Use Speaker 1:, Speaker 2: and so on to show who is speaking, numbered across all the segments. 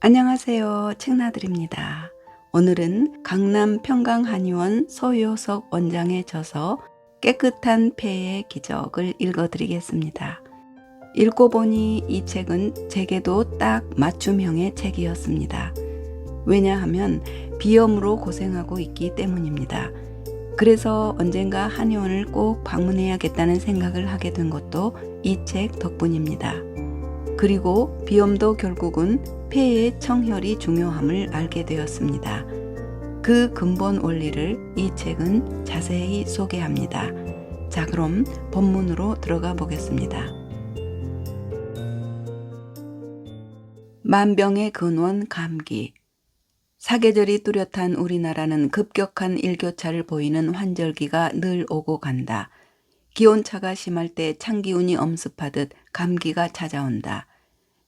Speaker 1: 안녕하세요. 책나들입니다. 오늘은 강남 평강한의원 소효석 원장의 저서 깨끗한 폐의 기적을 읽어드리겠습니다. 읽고 보니 이 책은 제게도 딱 맞춤형의 책이었습니다. 왜냐하면 비염으로 고생하고 있기 때문입니다. 그래서 언젠가 한의원을 꼭 방문해야겠다는 생각을 하게 된 것도 이 책 덕분입니다. 그리고 비염도 결국은 폐의 청혈이 중요함을 알게 되었습니다. 그 근본 원리를 이 책은 자세히 소개합니다. 자, 그럼 본문으로 들어가 보겠습니다. 만병의 근원 감기. 사계절이 뚜렷한 우리나라는 급격한 일교차를 보이는 환절기가 늘 오고 간다. 기온차가 심할 때 찬기운이 엄습하듯 감기가 찾아온다.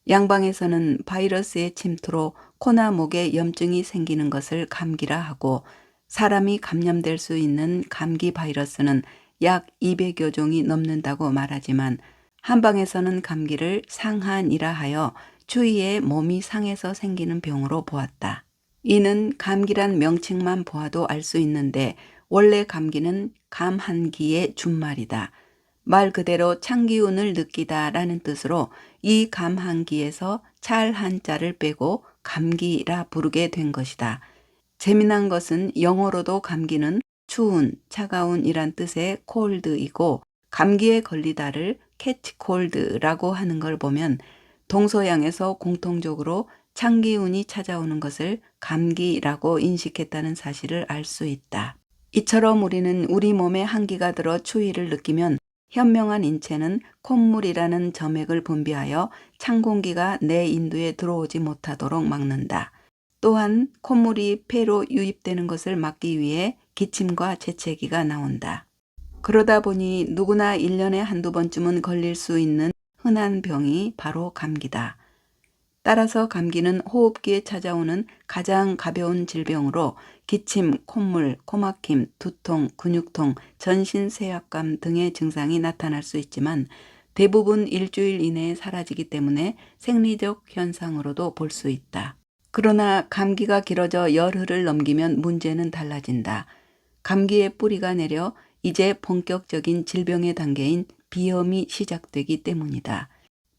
Speaker 1: 양방에서는 바이러스의 침투로 코나 목에 염증이 생기는 것을 감기라 하고, 사람이 감염될 수 있는 감기 바이러스는 약 200여 종이 넘는다고 말하지만, 한방에서는 감기를 상한이라 하여 추위에 몸이 상해서 생기는 병으로 보았다. 이는 감기란 명칭만 보아도 알 수 있는데, 원래 감기는 감한기의 준말이다. 말 그대로 찬기운을 느끼다라는 뜻으로 이 감한기에서 찰 한자를 빼고 감기라 부르게 된 것이다. 재미난 것은 영어로도 감기는 추운, 차가운이란 뜻의 cold이고, 감기에 걸리다를 catch cold라고 하는 걸 보면 동서양에서 공통적으로 찬기운이 찾아오는 것을 감기라고 인식했다는 사실을 알 수 있다. 이처럼 우리는 우리 몸에 한기가 들어 추위를 느끼면 현명한 인체는 콧물이라는 점액을 분비하여 찬 공기가 내 인두에 들어오지 못하도록 막는다. 또한 콧물이 폐로 유입되는 것을 막기 위해 기침과 재채기가 나온다. 그러다 보니 누구나 1년에 한두 번쯤은 걸릴 수 있는 흔한 병이 바로 감기다. 따라서 감기는 호흡기에 찾아오는 가장 가벼운 질병으로 기침, 콧물, 코막힘, 두통, 근육통, 전신쇠약감 등의 증상이 나타날 수 있지만 대부분 일주일 이내에 사라지기 때문에 생리적 현상으로도 볼 수 있다. 그러나 감기가 길어져 열흘을 넘기면 문제는 달라진다. 감기의 뿌리가 내려 이제 본격적인 질병의 단계인 비염이 시작되기 때문이다.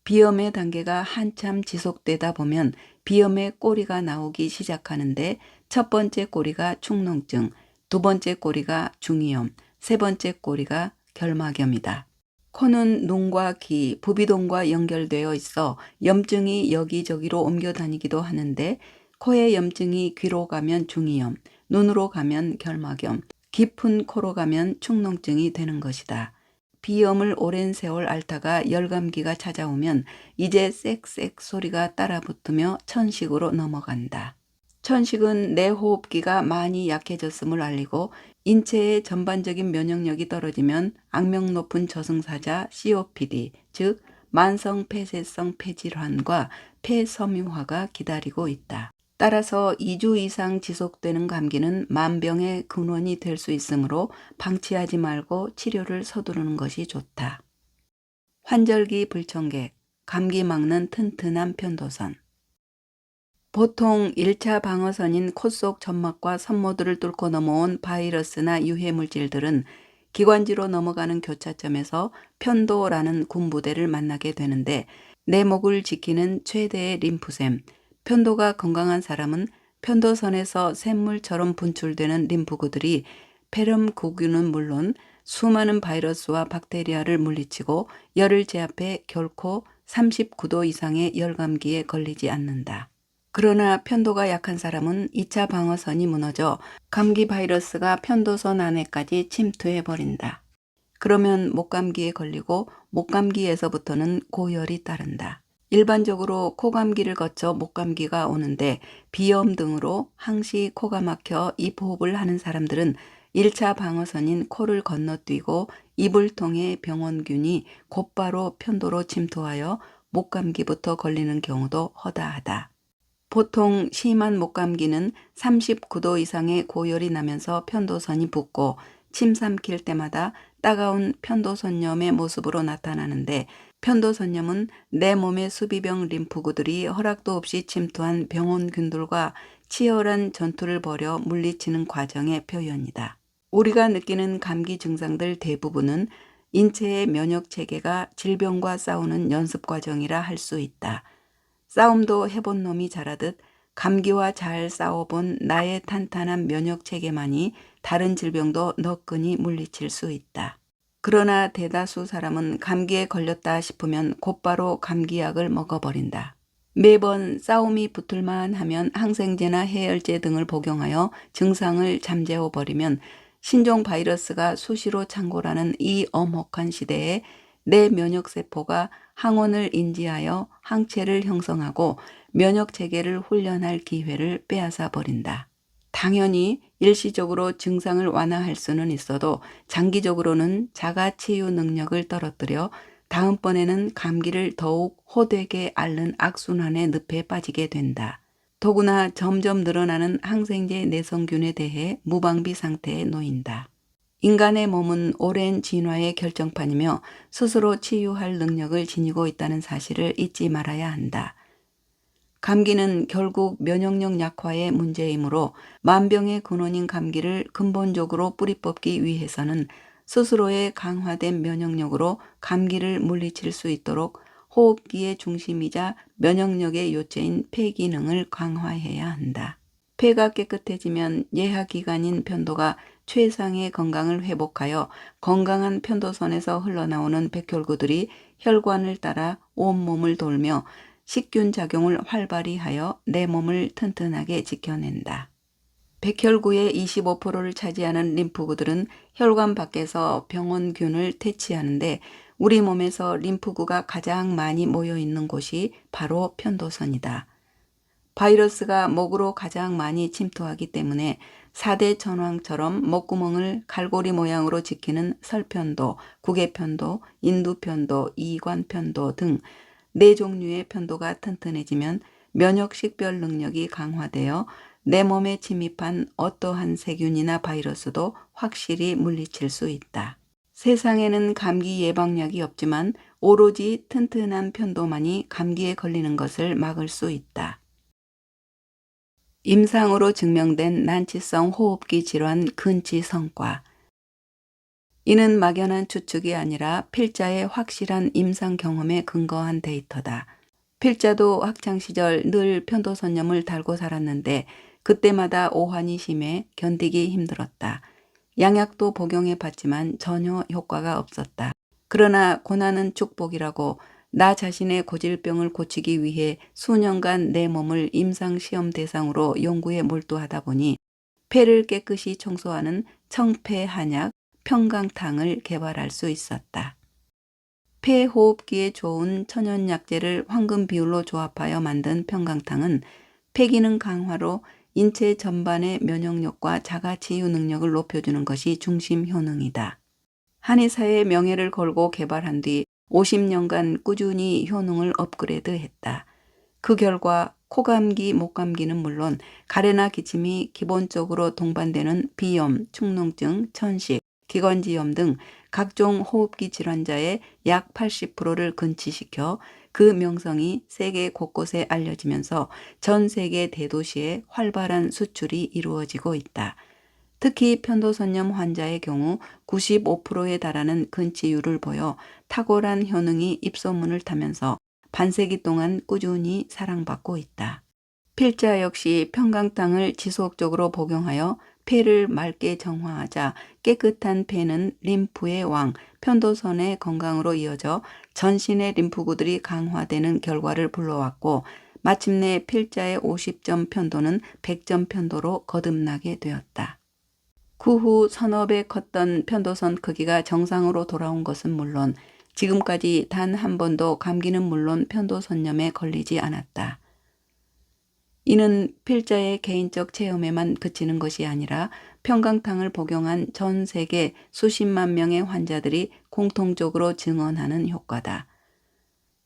Speaker 1: 비염의 단계가 한참 지속되다 보면 비염의 꼬리가 나오기 시작하는데, 첫 번째 꼬리가 축농증, 두 번째 꼬리가 중이염, 세 번째 꼬리가 결막염이다. 코는 눈과 귀, 부비동과 연결되어 있어 염증이 여기저기로 옮겨 다니기도 하는데, 코의 염증이 귀로 가면 중이염, 눈으로 가면 결막염, 깊은 코로 가면 축농증이 되는 것이다. 비염을 오랜 세월 앓다가 열감기가 찾아오면 이제 쌕쌕 소리가 따라붙으며 천식으로 넘어간다. 천식은 내 호흡기가 많이 약해졌음을 알리고, 인체의 전반적인 면역력이 떨어지면 악명 높은 저승사자 COPD, 즉 만성 폐쇄성 폐질환과 폐섬유화가 기다리고 있다. 따라서 2주 이상 지속되는 감기는 만병의 근원이 될 수 있으므로 방치하지 말고 치료를 서두르는 것이 좋다. 환절기 불청객, 감기 막는 튼튼한 편도선. 보통 1차 방어선인 코 속 점막과 섬모들을 뚫고 넘어온 바이러스나 유해물질들은 기관지로 넘어가는 교차점에서 편도라는 군부대를 만나게 되는데, 내 목을 지키는 최대의 림프샘, 편도가 건강한 사람은 편도선에서 샘물처럼 분출되는 림프구들이 폐렴구균은 물론 수많은 바이러스와 박테리아를 물리치고 열을 제압해 결코 39도 이상의 열감기에 걸리지 않는다. 그러나 편도가 약한 사람은 2차 방어선이 무너져 감기 바이러스가 편도선 안에까지 침투해버린다. 그러면 목감기에 걸리고 목감기에서부터는 고열이 따른다. 일반적으로 코감기를 거쳐 목감기가 오는데, 비염 등으로 항시 코가 막혀 입호흡을 하는 사람들은 1차 방어선인 코를 건너뛰고 입을 통해 병원균이 곧바로 편도로 침투하여 목감기부터 걸리는 경우도 허다하다. 보통 심한 목감기는 39도 이상의 고열이 나면서 편도선이 붓고 침 삼킬 때마다 따가운 편도선염의 모습으로 나타나는데, 편도선염은 내 몸의 수비병 림프구들이 허락도 없이 침투한 병원균들과 치열한 전투를 벌여 물리치는 과정의 표현이다. 우리가 느끼는 감기 증상들 대부분은 인체의 면역 체계가 질병과 싸우는 연습 과정이라 할 수 있다. 싸움도 해본 놈이 잘하듯 감기와 잘 싸워본 나의 탄탄한 면역 체계만이 다른 질병도 너끈히 물리칠 수 있다. 그러나 대다수 사람은 감기에 걸렸다 싶으면 곧바로 감기약을 먹어버린다. 매번 싸움이 붙을만 하면 항생제나 해열제 등을 복용하여 증상을 잠재워버리면 신종 바이러스가 수시로 창궐하는 이 엄혹한 시대에 내 면역세포가 항원을 인지하여 항체를 형성하고 면역체계를 훈련할 기회를 빼앗아 버린다. 당연히 일시적으로 증상을 완화할 수는 있어도 장기적으로는 자가치유 능력을 떨어뜨려 다음번에는 감기를 더욱 호되게 앓는 악순환의 늪에 빠지게 된다. 더구나 점점 늘어나는 항생제 내성균에 대해 무방비 상태에 놓인다. 인간의 몸은 오랜 진화의 결정판이며 스스로 치유할 능력을 지니고 있다는 사실을 잊지 말아야 한다. 감기는 결국 면역력 약화의 문제이므로 만병의 근원인 감기를 근본적으로 뿌리 뽑기 위해서는 스스로의 강화된 면역력으로 감기를 물리칠 수 있도록 호흡기의 중심이자 면역력의 요체인 폐 기능을 강화해야 한다. 폐가 깨끗해지면 예하기관인 편도가 최상의 건강을 회복하여 건강한 편도선에서 흘러나오는 백혈구들이 혈관을 따라 온몸을 돌며 식균 작용을 활발히 하여 내 몸을 튼튼하게 지켜낸다. 백혈구의 25%를 차지하는 림프구들은 혈관 밖에서 병원균을 퇴치하는데 우리 몸에서 림프구가 가장 많이 모여 있는 곳이 바로 편도선이다. 바이러스가 목으로 가장 많이 침투하기 때문에 4대 천왕처럼 목구멍을 갈고리 모양으로 지키는 설편도, 구개편도, 인두편도, 이관편도 등 4종류의 편도가 튼튼해지면 면역 식별 능력이 강화되어 내 몸에 침입한 어떠한 세균이나 바이러스도 확실히 물리칠 수 있다. 세상에는 감기 예방약이 없지만 오로지 튼튼한 편도만이 감기에 걸리는 것을 막을 수 있다. 임상으로 증명된 난치성 호흡기 질환 근치 성과. 이는 막연한 추측이 아니라 필자의 확실한 임상 경험에 근거한 데이터다. 필자도 학창시절 늘 편도선염을 달고 살았는데 그때마다 오한이 심해 견디기 힘들었다. 양약도 복용해 봤지만 전혀 효과가 없었다. 그러나 고난은 축복이라고 나 자신의 고질병을 고치기 위해 수년간 내 몸을 임상시험 대상으로 연구에 몰두하다 보니 폐를 깨끗이 청소하는 청폐한약 평강탕을 개발할 수 있었다. 폐호흡기에 좋은 천연약재를 황금 비율로 조합하여 만든 평강탕은 폐기능 강화로 인체 전반의 면역력과 자가치유 능력을 높여주는 것이 중심 효능이다. 한의사의 명예를 걸고 개발한 뒤 50년간 꾸준히 효능을 업그레이드했다. 그 결과 코감기, 목감기는 물론 가래나 기침이 기본적으로 동반되는 비염, 축농증, 천식, 기관지염 등 각종 호흡기 질환자의 약 80%를 근치시켜 그 명성이 세계 곳곳에 알려지면서 전 세계 대도시에 활발한 수출이 이루어지고 있다. 특히 편도선염 환자의 경우 95%에 달하는 근치율을 보여 탁월한 효능이 입소문을 타면서 반세기 동안 꾸준히 사랑받고 있다. 필자 역시 평강탕을 지속적으로 복용하여 폐를 맑게 정화하자 깨끗한 폐는 림프의 왕, 편도선의 건강으로 이어져 전신의 림프구들이 강화되는 결과를 불러왔고 마침내 필자의 50점 편도는 100점 편도로 거듭나게 되었다. 그 후 서너 배 컸던 편도선 크기가 정상으로 돌아온 것은 물론 지금까지 단 한 번도 감기는 물론 편도선염에 걸리지 않았다. 이는 필자의 개인적 체험에만 그치는 것이 아니라 평강탕을 복용한 전 세계 수십만 명의 환자들이 공통적으로 증언하는 효과다.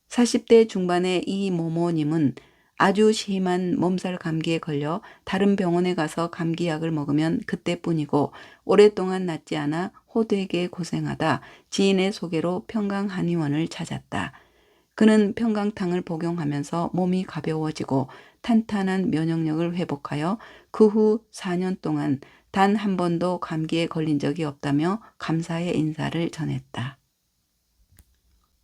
Speaker 1: 40대 중반의 이 모모님은 아주 심한 몸살 감기에 걸려 다른 병원에 가서 감기약을 먹으면 그때뿐이고 오랫동안 낫지 않아 호되게 고생하다 지인의 소개로 평강한의원을 찾았다. 그는 평강탕을 복용하면서 몸이 가벼워지고 탄탄한 면역력을 회복하여 그 후 4년 동안 단 한 번도 감기에 걸린 적이 없다며 감사의 인사를 전했다.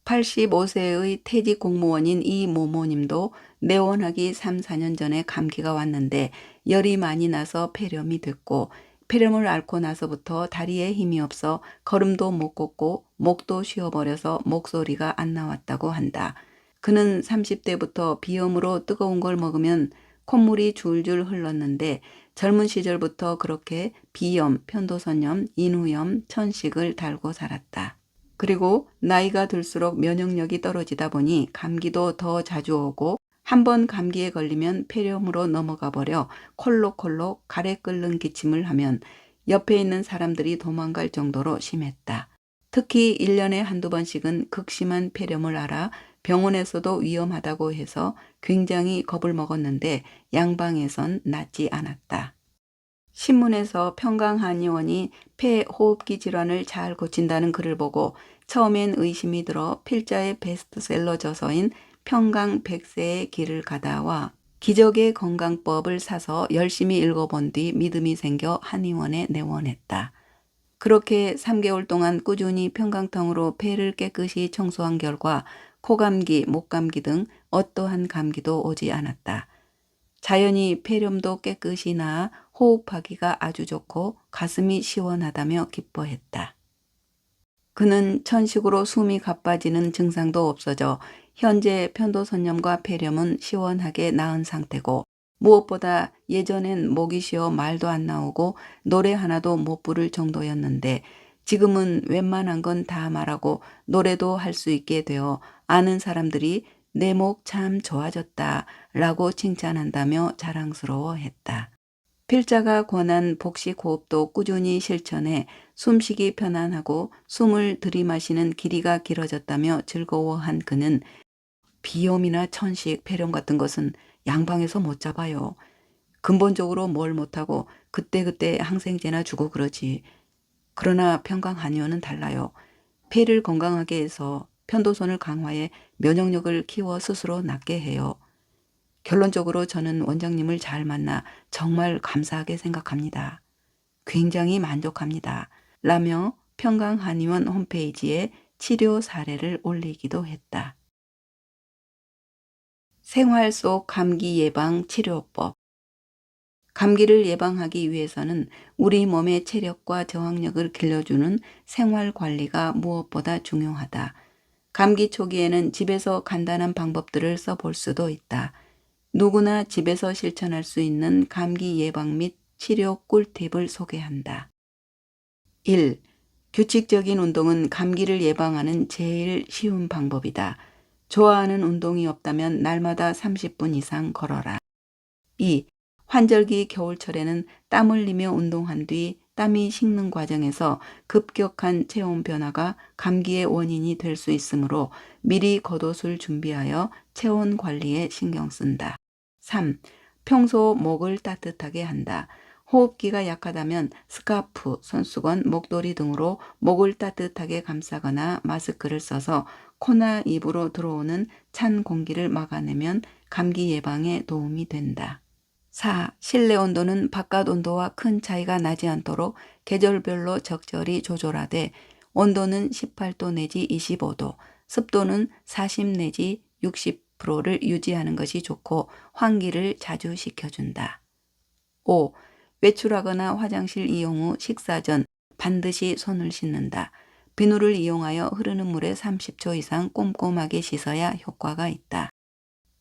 Speaker 1: 85세의 퇴직 공무원인 이 모모님도 내원하기 3, 4년 전에 감기가 왔는데 열이 많이 나서 폐렴이 됐고 폐렴을 앓고 나서부터 다리에 힘이 없어 걸음도 못 걷고 목도 쉬어버려서 목소리가 안 나왔다고 한다. 그는 30대부터 비염으로 뜨거운 걸 먹으면 콧물이 줄줄 흘렀는데 젊은 시절부터 그렇게 비염, 편도선염, 인후염, 천식을 달고 살았다. 그리고 나이가 들수록 면역력이 떨어지다 보니 감기도 더 자주 오고 한 번 감기에 걸리면 폐렴으로 넘어가 버려 콜록콜록 가래 끓는 기침을 하면 옆에 있는 사람들이 도망갈 정도로 심했다. 특히 1년에 한두 번씩은 극심한 폐렴을 앓아 병원에서도 위험하다고 해서 굉장히 겁을 먹었는데 양방에선 낫지 않았다. 신문에서 평강한의원이 폐호흡기 질환을 잘 고친다는 글을 보고 처음엔 의심이 들어 필자의 베스트셀러 저서인 평강 100세의 길을 가다와 기적의 건강법을 사서 열심히 읽어본 뒤 믿음이 생겨 한의원에 내원했다. 그렇게 3개월 동안 꾸준히 평강탕으로 폐를 깨끗이 청소한 결과 코감기, 목감기 등 어떠한 감기도 오지 않았다. 자연히 폐렴도 깨끗이 나아 호흡하기가 아주 좋고 가슴이 시원하다며 기뻐했다. 그는 천식으로 숨이 가빠지는 증상도 없어져 현재 편도선염과 폐렴은 시원하게 나은 상태고 무엇보다 예전엔 목이 쉬어 말도 안 나오고 노래 하나도 못 부를 정도였는데 지금은 웬만한 건 다 말하고 노래도 할 수 있게 되어 아는 사람들이 내 목 참 좋아졌다 라고 칭찬한다며 자랑스러워했다. 필자가 권한 복식 호흡도 꾸준히 실천해 숨쉬기 편안하고 숨을 들이마시는 길이가 길어졌다며 즐거워한 그는 비염이나 천식, 폐렴 같은 것은 양방에서 못 잡아요. 근본적으로 뭘 못하고 그때그때 항생제나 주고 그러지. 그러나 평강한의원은 달라요. 폐를 건강하게 해서 편도선을 강화해 면역력을 키워 스스로 낫게 해요. 결론적으로 저는 원장님을 잘 만나 정말 감사하게 생각합니다. 굉장히 만족합니다. 라며 평강한의원 홈페이지에 치료 사례를 올리기도 했다. 생활 속 감기 예방 치료법. 감기를 예방하기 위해서는 우리 몸의 체력과 저항력을 길러주는 생활 관리가 무엇보다 중요하다. 감기 초기에는 집에서 간단한 방법들을 써볼 수도 있다. 누구나 집에서 실천할 수 있는 감기 예방 및 치료 꿀팁을 소개한다. 1. 규칙적인 운동은 감기를 예방하는 제일 쉬운 방법이다. 좋아하는 운동이 없다면 날마다 30분 이상 걸어라. 2. 환절기 겨울철에는 땀 흘리며 운동한 뒤 땀이 식는 과정에서 급격한 체온 변화가 감기의 원인이 될 수 있으므로 미리 겉옷을 준비하여 체온 관리에 신경 쓴다. 3. 평소 목을 따뜻하게 한다. 호흡기가 약하다면 스카프, 손수건, 목도리 등으로 목을 따뜻하게 감싸거나 마스크를 써서 코나 입으로 들어오는 찬 공기를 막아내면 감기 예방에 도움이 된다. 4. 실내 온도는 바깥 온도와 큰 차이가 나지 않도록 계절별로 적절히 조절하되 온도는 18도 내지 25도, 습도는 40 내지 60%를 유지하는 것이 좋고 환기를 자주 시켜준다. 5. 외출하거나 화장실 이용 후 식사 전 반드시 손을 씻는다. 비누를 이용하여 흐르는 물에 30초 이상 꼼꼼하게 씻어야 효과가 있다.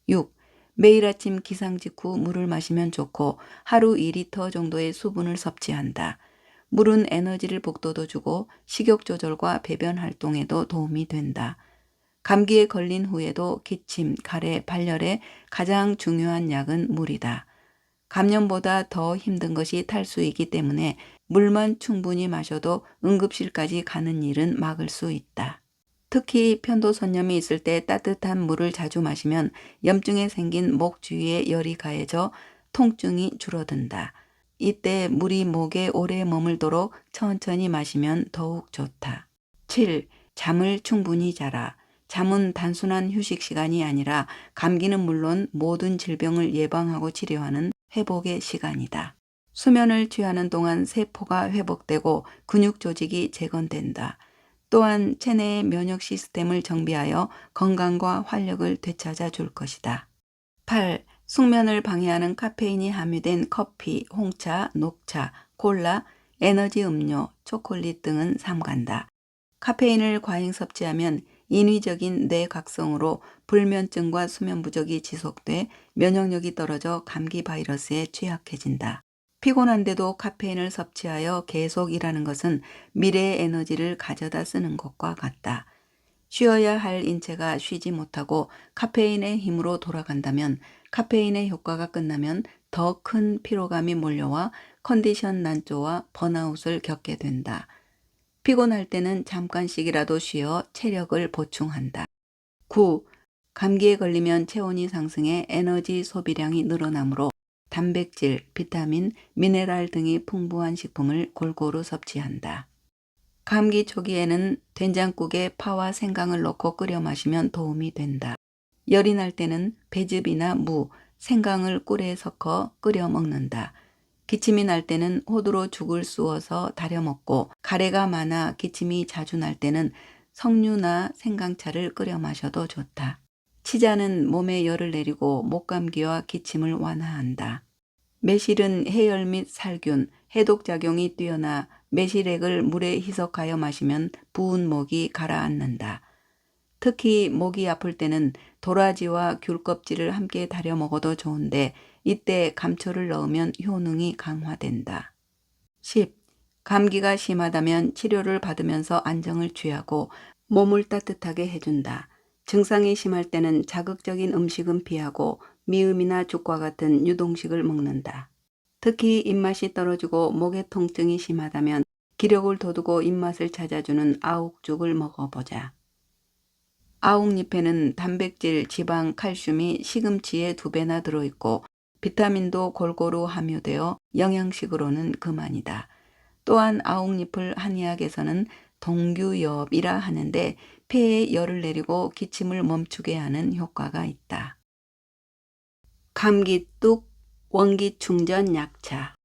Speaker 1: 6. 매일 아침 기상 직후 물을 마시면 좋고 하루 2리터 정도의 수분을 섭취한다. 물은 에너지를 북돋워주고 식욕 조절과 배변 활동에도 도움이 된다. 감기에 걸린 후에도 기침, 가래, 발열에 가장 중요한 약은 물이다. 감염보다 더 힘든 것이 탈수이기 때문에 물만 충분히 마셔도 응급실까지 가는 일은 막을 수 있다. 특히 편도선염이 있을 때 따뜻한 물을 자주 마시면 염증에 생긴 목 주위에 열이 가해져 통증이 줄어든다. 이때 물이 목에 오래 머물도록 천천히 마시면 더욱 좋다. 7. 잠을 충분히 자라. 잠은 단순한 휴식 시간이 아니라 감기는 물론 모든 질병을 예방하고 치료하는 회복의 시간이다. 수면을 취하는 동안 세포가 회복되고 근육 조직이 재건된다. 또한 체내의 면역 시스템을 정비하여 건강과 활력을 되찾아 줄 것이다. 8. 숙면을 방해하는 카페인이 함유된 커피, 홍차, 녹차, 콜라, 에너지 음료, 초콜릿 등은 삼간다. 카페인을 과잉 섭취하면 인위적인 뇌각성으로 불면증과 수면 부족이 지속돼 면역력이 떨어져 감기 바이러스에 취약해진다. 피곤한데도 카페인을 섭취하여 계속 일하는 것은 미래의 에너지를 가져다 쓰는 것과 같다. 쉬어야 할 인체가 쉬지 못하고 카페인의 힘으로 돌아간다면 카페인의 효과가 끝나면 더 큰 피로감이 몰려와 컨디션 난조와 번아웃을 겪게 된다. 피곤할 때는 잠깐씩이라도 쉬어 체력을 보충한다. 9. 감기에 걸리면 체온이 상승해 에너지 소비량이 늘어나므로 단백질, 비타민, 미네랄 등이 풍부한 식품을 골고루 섭취한다. 감기 초기에는 된장국에 파와 생강을 넣고 끓여 마시면 도움이 된다. 열이 날 때는 배즙이나 무, 생강을 꿀에 섞어 끓여 먹는다. 기침이 날 때는 호두로 죽을 쑤어서 달여 먹고 가래가 많아 기침이 자주 날 때는 석류나 생강차를 끓여 마셔도 좋다. 치자는 몸에 열을 내리고 목감기와 기침을 완화한다. 매실은 해열 및 살균, 해독작용이 뛰어나 매실액을 물에 희석하여 마시면 부은 목이 가라앉는다. 특히 목이 아플 때는 도라지와 귤 껍질을 함께 달여 먹어도 좋은데 이때 감초를 넣으면 효능이 강화된다. 10. 감기가 심하다면 치료를 받으면서 안정을 취하고 몸을 따뜻하게 해준다. 증상이 심할 때는 자극적인 음식은 피하고 미음이나 죽과 같은 유동식을 먹는다. 특히 입맛이 떨어지고 목의 통증이 심하다면 기력을 돋우고 입맛을 찾아주는 아욱죽을 먹어보자. 아욱잎에는 단백질, 지방, 칼슘이 시금치의 2배나 들어있고 비타민도 골고루 함유되어 영양식으로는 그만이다. 또한 아욱잎을 한의학에서는 동규엽이라 하는데 폐에 열을 내리고 기침을 멈추게 하는 효과가 있다. 감기뚝, 원기충전 약차.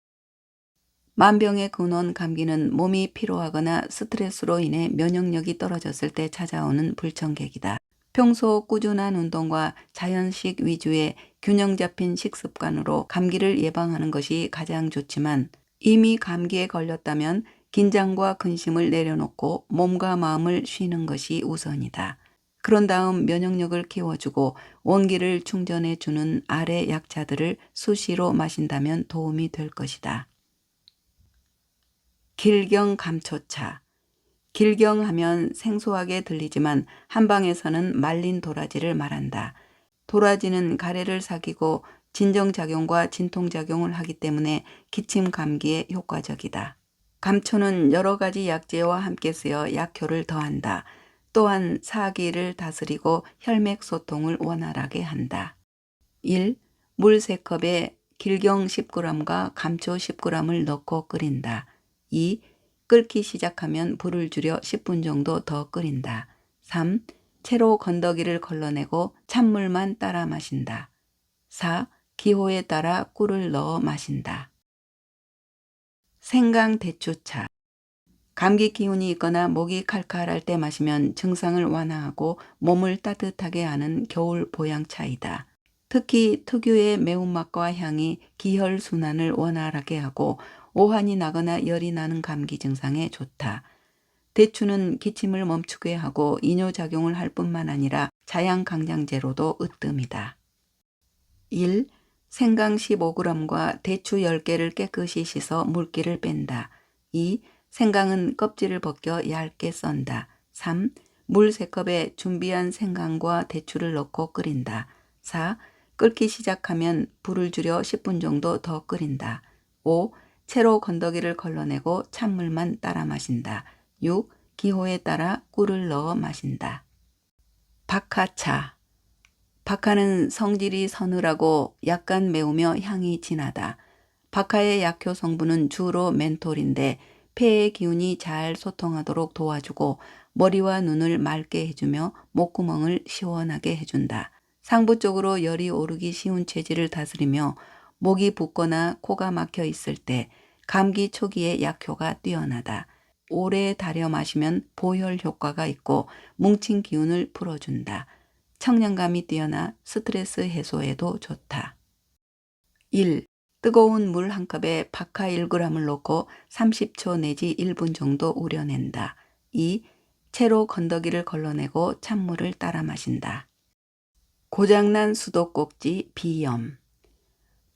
Speaker 1: 만병의 근원 감기는 몸이 피로하거나 스트레스로 인해 면역력이 떨어졌을 때 찾아오는 불청객이다. 평소 꾸준한 운동과 자연식 위주의 균형 잡힌 식습관으로 감기를 예방하는 것이 가장 좋지만 이미 감기에 걸렸다면 긴장과 근심을 내려놓고 몸과 마음을 쉬는 것이 우선이다. 그런 다음 면역력을 키워주고 원기를 충전해주는 아래 약차들을 수시로 마신다면 도움이 될 것이다. 길경 감초차. 길경하면 생소하게 들리지만 한방에서는 말린 도라지를 말한다. 도라지는 가래를 삭이고 진정작용과 진통작용을 하기 때문에 기침 감기에 효과적이다. 감초는 여러 가지 약재와 함께 쓰여 약효를 더한다. 또한 사기를 다스리고 혈맥 소통을 원활하게 한다. 1. 물 3컵에 길경 10g과 감초 10g을 넣고 끓인다. 2. 끓기 시작하면 불을 줄여 10분 정도 더 끓인다. 3. 채로 건더기를 걸러내고 찬물만 따라 마신다. 4. 기호에 따라 꿀을 넣어 마신다. 생강 대추차. 감기 기운이 있거나 목이 칼칼할 때 마시면 증상을 완화하고 몸을 따뜻하게 하는 겨울 보양차이다. 특히 특유의 매운맛과 향이 기혈순환을 원활하게 하고 오한이 나거나 열이 나는 감기 증상에 좋다. 대추는 기침을 멈추게 하고 이뇨작용을 할 뿐만 아니라 자양강장제로도 으뜸이다. 1. 생강 15g과 대추 10개를 깨끗이 씻어 물기를 뺀다. 2. 생강은 껍질을 벗겨 얇게 썬다. 3. 물 3컵에 준비한 생강과 대추를 넣고 끓인다. 4. 끓기 시작하면 불을 줄여 10분 정도 더 끓인다. 5. 채로 건더기를 걸러내고 찬물만 따라 마신다. 6. 기호에 따라 꿀을 넣어 마신다. 박하차. 박하는 성질이 서늘하고 약간 매우며 향이 진하다. 박하의 약효 성분은 주로 멘톨인데 폐의 기운이 잘 소통하도록 도와주고 머리와 눈을 맑게 해주며 목구멍을 시원하게 해준다. 상부 쪽으로 열이 오르기 쉬운 체질을 다스리며 목이 붓거나 코가 막혀 있을 때 감기 초기에 약효가 뛰어나다. 오래 달여 마시면 보혈 효과가 있고 뭉친 기운을 풀어준다. 청량감이 뛰어나 스트레스 해소에도 좋다. 1. 뜨거운 물 한 컵에 박하 1g을 넣고 30초 내지 1분 정도 우려낸다. 2. 채로 건더기를 걸러내고 찬물을 따라 마신다. 고장난 수도꼭지 비염.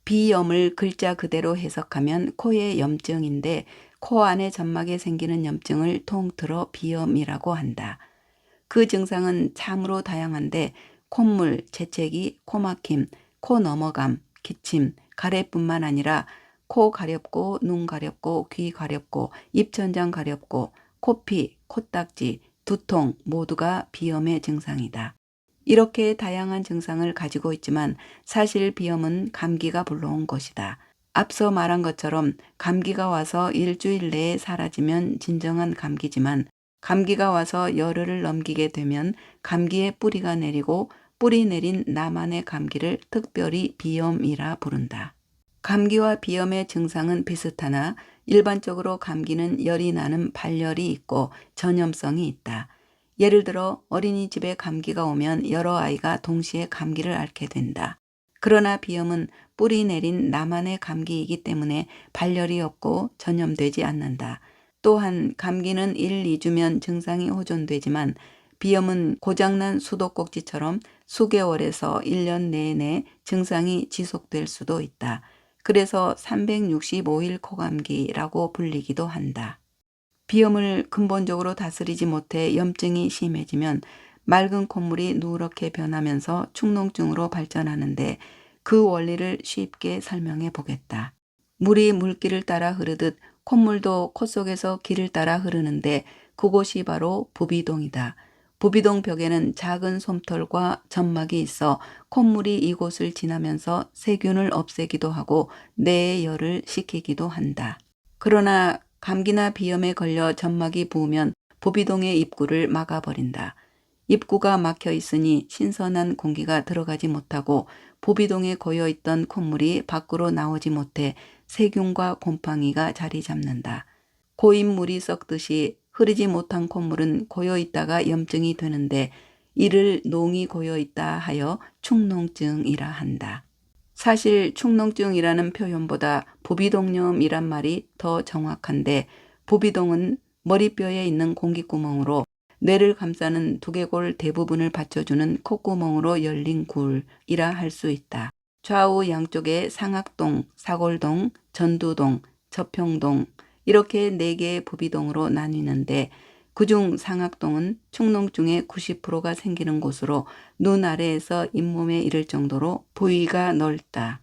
Speaker 1: 비염을 글자 그대로 해석하면 코의 염증인데 코 안의 점막에 생기는 염증을 통틀어 비염이라고 한다. 그 증상은 참으로 다양한데 콧물, 재채기, 코막힘, 코 넘어감, 기침, 가래뿐만 아니라 코 가렵고 눈 가렵고 귀 가렵고 입천장 가렵고 코피, 코딱지, 두통 모두가 비염의 증상이다. 이렇게 다양한 증상을 가지고 있지만 사실 비염은 감기가 불러온 것이다. 앞서 말한 것처럼 감기가 와서 일주일 내에 사라지면 진정한 감기지만 감기가 와서 열흘을 넘기게 되면 감기의 뿌리가 내리고 뿌리 내린 나만의 감기를 특별히 비염이라 부른다. 감기와 비염의 증상은 비슷하나 일반적으로 감기는 열이 나는 발열이 있고 전염성이 있다. 예를 들어 어린이집에 감기가 오면 여러 아이가 동시에 감기를 앓게 된다. 그러나 비염은 뿌리 내린 나만의 감기이기 때문에 발열이 없고 전염되지 않는다. 또한 감기는 1, 2주면 증상이 호전되지만 비염은 고장난 수도꼭지처럼 수개월에서 1년 내내 증상이 지속될 수도 있다. 그래서 365일 코감기라고 불리기도 한다. 비염을 근본적으로 다스리지 못해 염증이 심해지면 맑은 콧물이 누렇게 변하면서 축농증으로 발전하는데 그 원리를 쉽게 설명해 보겠다. 물이 물길을 따라 흐르듯 콧물도 코 속에서 길을 따라 흐르는데 그곳이 바로 부비동이다. 부비동 벽에는 작은 솜털과 점막이 있어 콧물이 이곳을 지나면서 세균을 없애기도 하고 뇌의 열을 식히기도 한다. 그러나 감기나 비염에 걸려 점막이 부으면 부비동의 입구를 막아버린다. 입구가 막혀 있으니 신선한 공기가 들어가지 못하고 부비동에 고여있던 콧물이 밖으로 나오지 못해 세균과 곰팡이가 자리 잡는다. 고인 물이 썩듯이 흐르지 못한 콧물은 고여있다가 염증이 되는데 이를 농이 고여있다 하여 축농증이라 한다. 사실 축농증이라는 표현보다 부비동염이란 말이 더 정확한데 부비동은 머리뼈에 있는 공기구멍으로 뇌를 감싸는 두개골 대부분을 받쳐주는 콧구멍으로 열린 굴이라 할 수 있다. 좌우 양쪽에 상악동, 사골동, 전두동, 저평동 이렇게 4개의 부비동으로 나뉘는데 그중 상악동은 축농증의 90%가 생기는 곳으로 눈 아래에서 잇몸에 이를 정도로 부위가 넓다.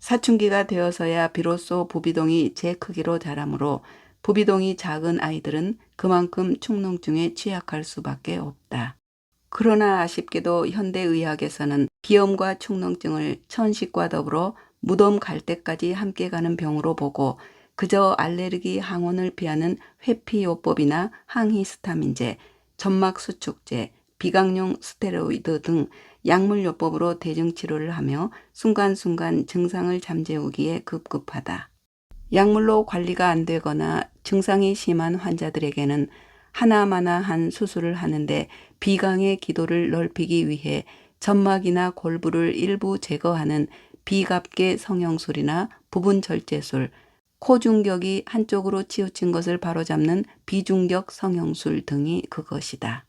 Speaker 1: 사춘기가 되어서야 비로소 부비동이 제 크기로 자라므로 부비동이 작은 아이들은 그만큼 축농증에 취약할 수밖에 없다. 그러나 아쉽게도 현대의학에서는 비염과 축농증을 천식과 더불어 무덤 갈 때까지 함께 가는 병으로 보고 그저 알레르기 항원을 피하는 회피요법이나 항히스타민제, 점막수축제, 비강용 스테로이드 등 약물요법으로 대증치료를 하며 순간순간 증상을 잠재우기에 급급하다. 약물로 관리가 안 되거나 증상이 심한 환자들에게는 하나마나한 수술을 하는데 비강의 기도를 넓히기 위해 점막이나 골부를 일부 제거하는 비갑계 성형술이나 부분절제술, 코중격이 한쪽으로 치우친 것을 바로잡는 비중격 성형술 등이 그것이다.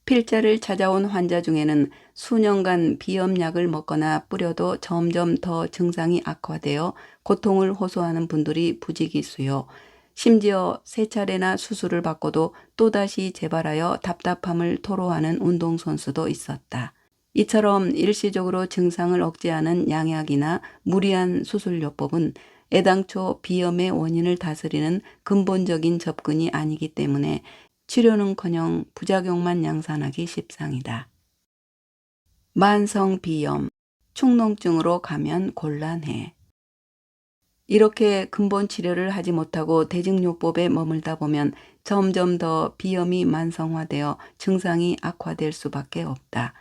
Speaker 1: 필자를 찾아온 환자 중에는 수년간 비염약을 먹거나 뿌려도 점점 더 증상이 악화되어 고통을 호소하는 분들이 부지기수요. 심지어 3차례나 수술을 받고도 또다시 재발하여 답답함을 토로하는 운동선수도 있었다. 이처럼 일시적으로 증상을 억제하는 양약이나 무리한 수술요법은 애당초 비염의 원인을 다스리는 근본적인 접근이 아니기 때문에 치료는커녕 부작용만 양산하기 십상이다. 만성 비염, 축농증으로 가면 곤란해. 이렇게 근본 치료를 하지 못하고 대증요법에 머물다 보면 점점 더 비염이 만성화되어 증상이 악화될 수밖에 없다.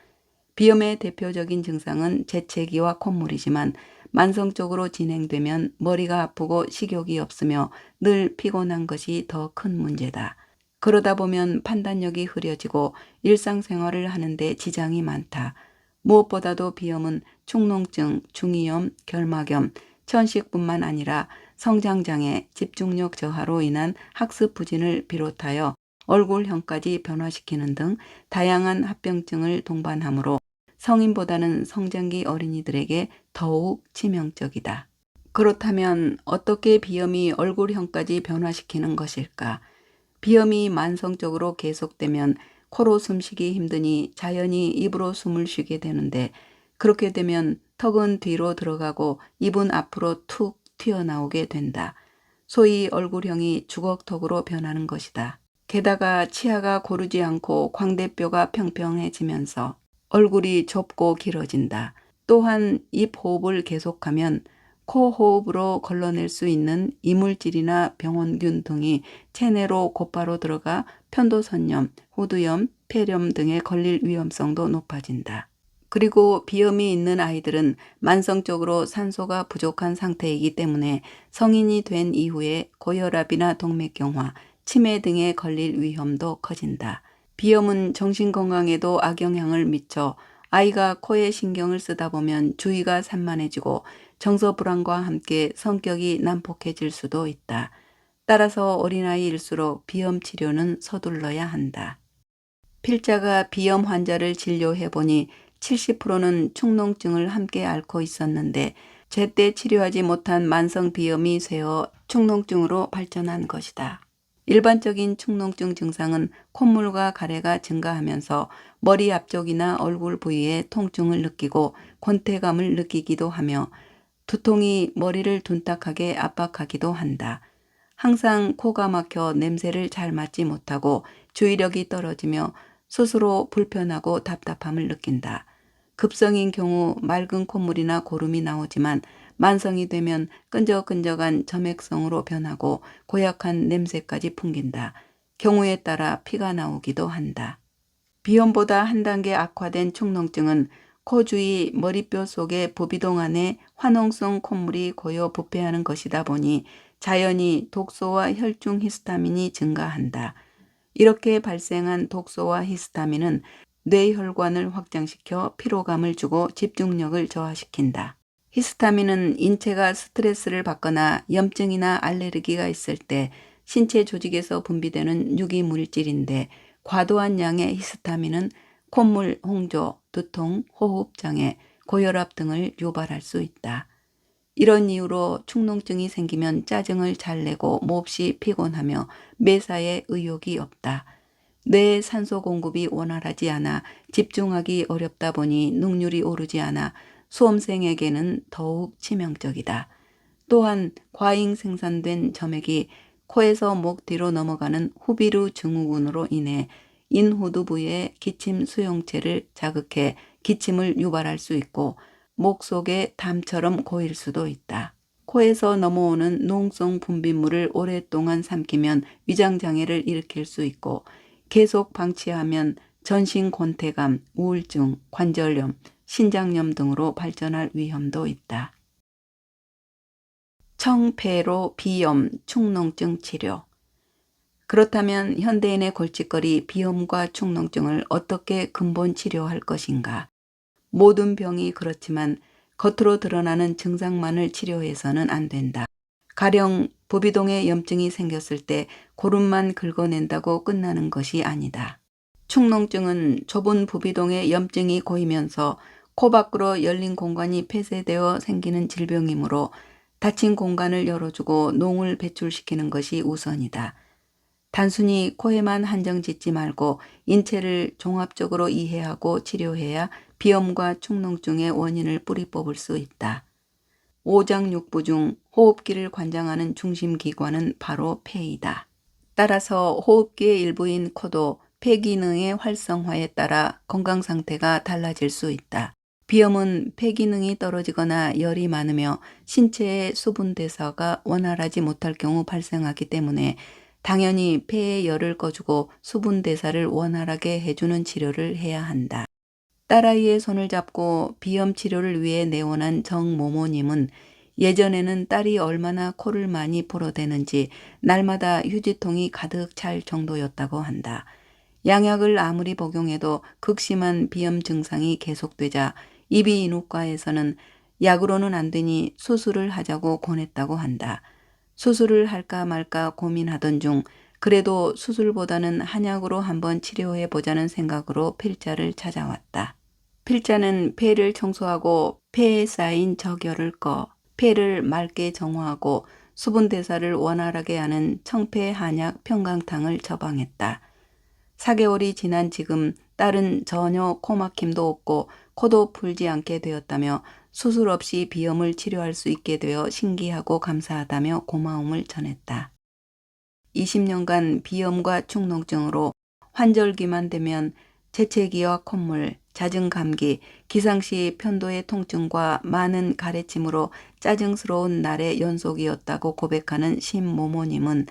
Speaker 1: 비염의 대표적인 증상은 재채기와 콧물이지만 만성적으로 진행되면 머리가 아프고 식욕이 없으며 늘 피곤한 것이 더 큰 문제다. 그러다 보면 판단력이 흐려지고 일상생활을 하는데 지장이 많다. 무엇보다도 비염은 축농증, 중이염, 결막염, 천식뿐만 아니라 성장장애, 집중력 저하로 인한 학습 부진을 비롯하여 얼굴형까지 변화시키는 등 다양한 합병증을 동반하므로 성인보다는 성장기 어린이들에게 더욱 치명적이다. 그렇다면 어떻게 비염이 얼굴형까지 변화시키는 것일까? 비염이 만성적으로 계속되면 코로 숨쉬기 힘드니 자연히 입으로 숨을 쉬게 되는데, 그렇게 되면 턱은 뒤로 들어가고 입은 앞으로 툭 튀어나오게 된다. 소위 얼굴형이 주걱턱으로 변하는 것이다. 게다가 치아가 고르지 않고 광대뼈가 평평해지면서 얼굴이 좁고 길어진다. 또한 입 호흡을 계속하면 코 호흡으로 걸러낼 수 있는 이물질이나 병원균 등이 체내로 곧바로 들어가 편도선염, 호두염, 폐렴 등에 걸릴 위험성도 높아진다. 그리고 비염이 있는 아이들은 만성적으로 산소가 부족한 상태이기 때문에 성인이 된 이후에 고혈압이나 동맥경화, 치매 등에 걸릴 위험도 커진다. 비염은 정신건강에도 악영향을 미쳐 아이가 코에 신경을 쓰다 보면 주의가 산만해지고 정서불안과 함께 성격이 난폭해질 수도 있다. 따라서 어린아이일수록 비염 치료는 서둘러야 한다. 필자가 비염 환자를 진료해보니 70%는 축농증을 함께 앓고 있었는데 제때 치료하지 못한 만성 비염이 쇠어 축농증으로 발전한 것이다. 일반적인 축농증 증상은 콧물과 가래가 증가하면서 머리 앞쪽이나 얼굴 부위에 통증을 느끼고 권태감을 느끼기도 하며 두통이 머리를 둔탁하게 압박하기도 한다. 항상 코가 막혀 냄새를 잘 맡지 못하고 주의력이 떨어지며 스스로 불편하고 답답함을 느낀다. 급성인 경우 맑은 콧물이나 고름이 나오지만 만성이 되면 끈적끈적한 점액성으로 변하고 고약한 냄새까지 풍긴다. 경우에 따라 피가 나오기도 한다. 비염보다 한 단계 악화된 축농증은 코 주위 머리뼈 속의 부비동 안에 화농성 콧물이 고여 부패하는 것이다 보니 자연히 독소와 혈중 히스타민이 증가한다. 이렇게 발생한 독소와 히스타민은 뇌혈관을 확장시켜 피로감을 주고 집중력을 저하시킨다. 히스타민은 인체가 스트레스를 받거나 염증이나 알레르기가 있을 때 신체 조직에서 분비되는 유기물질인데, 과도한 양의 히스타민은 콧물, 홍조, 두통, 호흡장애, 고혈압 등을 유발할 수 있다. 이런 이유로 축농증이 생기면 짜증을 잘 내고 몹시 피곤하며 매사에 의욕이 없다. 뇌의 산소 공급이 원활하지 않아 집중하기 어렵다 보니 능률이 오르지 않아 수험생에게는 더욱 치명적이다. 또한 과잉 생산된 점액이 코에서 목 뒤로 넘어가는 후비루 증후군으로 인해 인후두 부위의 기침 수용체를 자극해 기침을 유발할 수 있고 목 속에 담처럼 고일 수도 있다. 코에서 넘어오는 농성 분비물을 오랫동안 삼키면 위장장애를 일으킬 수 있고, 계속 방치하면 전신 권태감, 우울증, 관절염, 신장염 등으로 발전할 위험도 있다. 청폐로 비염, 축농증 치료. 그렇다면 현대인의 골칫거리 비염과 축농증을 어떻게 근본 치료할 것인가? 모든 병이 그렇지만 겉으로 드러나는 증상만을 치료해서는 안 된다. 가령 부비동에 염증이 생겼을 때 고름만 긁어낸다고 끝나는 것이 아니다. 축농증은 좁은 부비동에 염증이 고이면서 코 밖으로 열린 공간이 폐쇄되어 생기는 질병이므로 닫힌 공간을 열어주고 농을 배출시키는 것이 우선이다. 단순히 코에만 한정 짓지 말고 인체를 종합적으로 이해하고 치료해야 비염과 축농증의 원인을 뿌리 뽑을 수 있다. 오장육부 중 호흡기를 관장하는 중심기관은 바로 폐이다. 따라서 호흡기의 일부인 코도 폐 기능의 활성화에 따라 건강 상태가 달라질 수 있다. 비염은 폐 기능이 떨어지거나 열이 많으며 신체의 수분 대사가 원활하지 못할 경우 발생하기 때문에 당연히 폐의 열을 꺼주고 수분 대사를 원활하게 해주는 치료를 해야 한다. 딸아이의 손을 잡고 비염 치료를 위해 내원한 정모모님은 예전에는 딸이 얼마나 코를 많이 풀어대는지 날마다 휴지통이 가득 찰 정도였다고 한다. 양약을 아무리 복용해도 극심한 비염 증상이 계속되자 이비인후과에서는 약으로는 안 되니 수술을 하자고 권했다고 한다. 수술을 할까 말까 고민하던 중 그래도 수술보다는 한약으로 한번 치료해 보자는 생각으로 필자를 찾아왔다. 필자는 폐를 청소하고 폐에 쌓인 적열을 꺼 폐를 맑게 정화하고 수분 대사를 원활하게 하는 청폐 한약 평강탕을 처방했다. 4개월이 지난 지금 딸은 전혀 코막힘도 없고 코도 풀지 않게 되었다며 수술 없이 비염을 치료할 수 있게 되어 신기하고 감사하다며 고마움을 전했다. 20년간 비염과 축농증으로 환절기만 되면 재채기와 콧물, 잦은 감기, 기상시 편도의 통증과 많은 가래침으로 짜증스러운 날의 연속이었다고 고백하는 심모모님은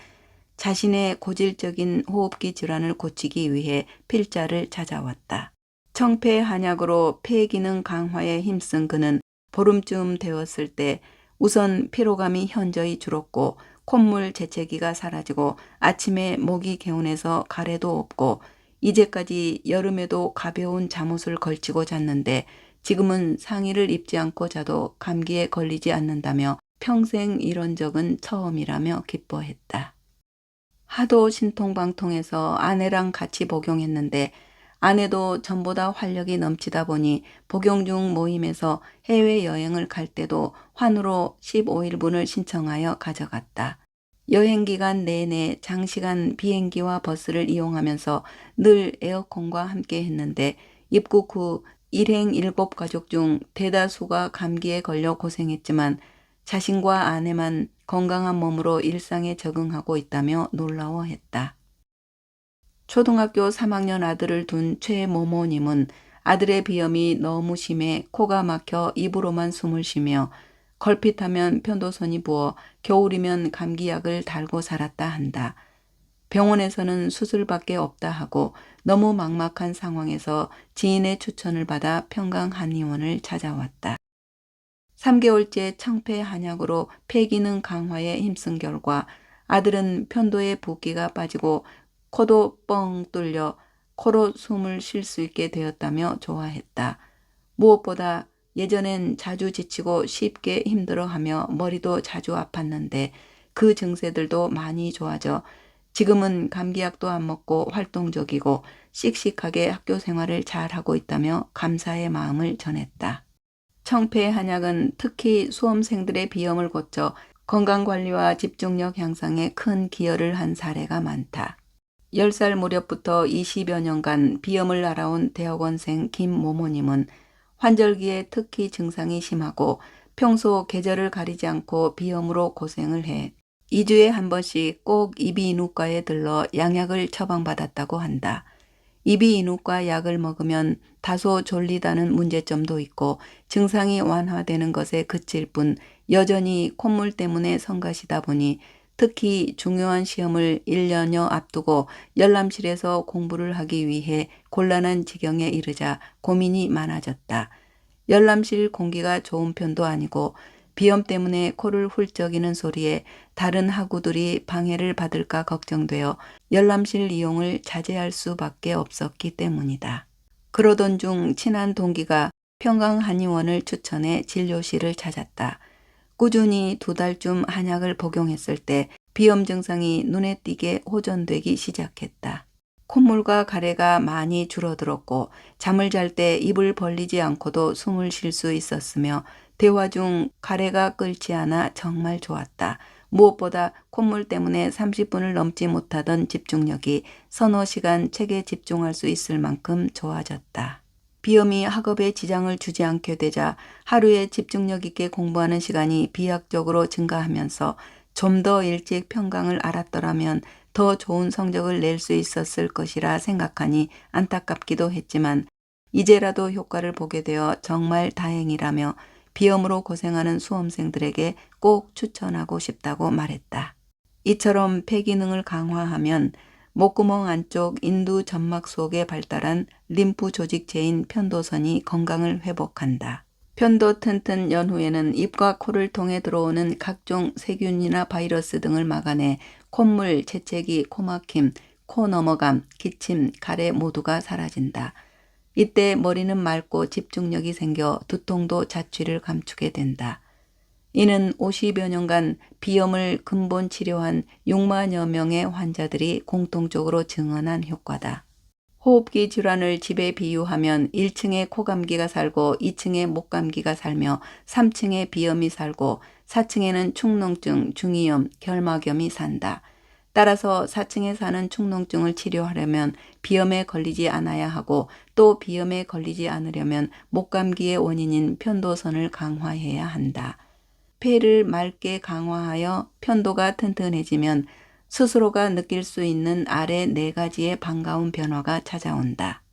Speaker 1: 자신의 고질적인 호흡기 질환을 고치기 위해 필자를 찾아왔다. 청폐 한약으로 폐 기능 강화에 힘쓴 그는 보름쯤 되었을 때 우선 피로감이 현저히 줄었고 콧물 재채기가 사라지고 아침에 목이 개운해서 가래도 없고 이제까지 여름에도 가벼운 잠옷을 걸치고 잤는데 지금은 상의를 입지 않고 자도 감기에 걸리지 않는다며 평생 이런 적은 처음이라며 기뻐했다. 하도 신통방통해서 아내랑 같이 복용했는데 아내도 전보다 활력이 넘치다 보니 복용 중 모임에서 해외여행을 갈 때도 환으로 15일분을 신청하여 가져갔다. 여행 기간 내내 장시간 비행기와 버스를 이용하면서 늘 에어컨과 함께 했는데 입국 후 일행 7가족 중 대다수가 감기에 걸려 고생했지만 자신과 아내만 건강한 몸으로 일상에 적응하고 있다며 놀라워했다. 초등학교 3학년 아들을 둔 최모모님은 아들의 비염이 너무 심해 코가 막혀 입으로만 숨을 쉬며 걸핏하면 편도선이 부어 겨울이면 감기약을 달고 살았다 한다. 병원에서는 수술밖에 없다 하고 너무 막막한 상황에서 지인의 추천을 받아 평강한의원을 찾아왔다. 3개월째 청폐 한약으로 폐 기능 강화에 힘쓴 결과 아들은 편도에 붓기가 빠지고 코도 뻥 뚫려 코로 숨을 쉴 수 있게 되었다며 좋아했다. 무엇보다 예전엔 자주 지치고 쉽게 힘들어하며 머리도 자주 아팠는데 그 증세들도 많이 좋아져 지금은 감기약도 안 먹고 활동적이고 씩씩하게 학교 생활을 잘하고 있다며 감사의 마음을 전했다. 청폐 한약은 특히 수험생들의 비염을 고쳐 건강관리와 집중력 향상에 큰 기여를 한 사례가 많다. 10살 무렵부터 20여 년간 비염을 앓아온 대학원생 김모모님은 환절기에 특히 증상이 심하고 평소 계절을 가리지 않고 비염으로 고생을 해 2주에 한 번씩 꼭 이비인후과에 들러 양약을 처방받았다고 한다. 이비인후과 약을 먹으면 다소 졸리다는 문제점도 있고 증상이 완화되는 것에 그칠 뿐 여전히 콧물 때문에 성가시다 보니 특히 중요한 시험을 1년여 앞두고 열람실에서 공부를 하기 위해 곤란한 지경에 이르자 고민이 많아졌다. 열람실 공기가 좋은 편도 아니고 비염 때문에 코를 훌쩍이는 소리에 다른 학우들이 방해를 받을까 걱정되어 열람실 이용을 자제할 수밖에 없었기 때문이다. 그러던 중 친한 동기가 평강한의원을 추천해 진료실을 찾았다. 꾸준히 2달쯤 한약을 복용했을 때 비염 증상이 눈에 띄게 호전되기 시작했다. 콧물과 가래가 많이 줄어들었고 잠을 잘 때 입을 벌리지 않고도 숨을 쉴 수 있었으며 대화 중 가래가 끓지 않아 정말 좋았다. 무엇보다 콧물 때문에 30분을 넘지 못하던 집중력이 서너 시간 책에 집중할 수 있을 만큼 좋아졌다. 비염이 학업에 지장을 주지 않게 되자 하루에 집중력 있게 공부하는 시간이 비약적으로 증가하면서 좀 더 일찍 평강을 알았더라면 더 좋은 성적을 낼 수 있었을 것이라 생각하니 안타깝기도 했지만 이제라도 효과를 보게 되어 정말 다행이라며 비염으로 고생하는 수험생들에게 꼭 추천하고 싶다고 말했다. 이처럼 폐 기능을 강화하면 목구멍 안쪽 인두 점막 속에 발달한 림프 조직체인 편도선이 건강을 회복한다. 편도 튼튼 연후에는 입과 코를 통해 들어오는 각종 세균이나 바이러스 등을 막아내 콧물, 재채기, 코막힘, 코 넘어감, 기침, 가래 모두가 사라진다. 이때 머리는 맑고 집중력이 생겨 두통도 자취를 감추게 된다. 이는 50여 년간 비염을 근본 치료한 6만여 명의 환자들이 공통적으로 증언한 효과다. 호흡기 질환을 집에 비유하면 1층에 코감기가 살고 2층에 목감기가 살며 3층에 비염이 살고 4층에는 축농증, 중이염, 결막염이 산다. 따라서 4층에 사는 축농증을 치료하려면 비염에 걸리지 않아야 하고 또 비염에 걸리지 않으려면 목감기의 원인인 편도선을 강화해야 한다. 폐를 맑게 강화하여 편도가 튼튼해지면 스스로가 느낄 수 있는 아래 4가지의 반가운 변화가 찾아온다.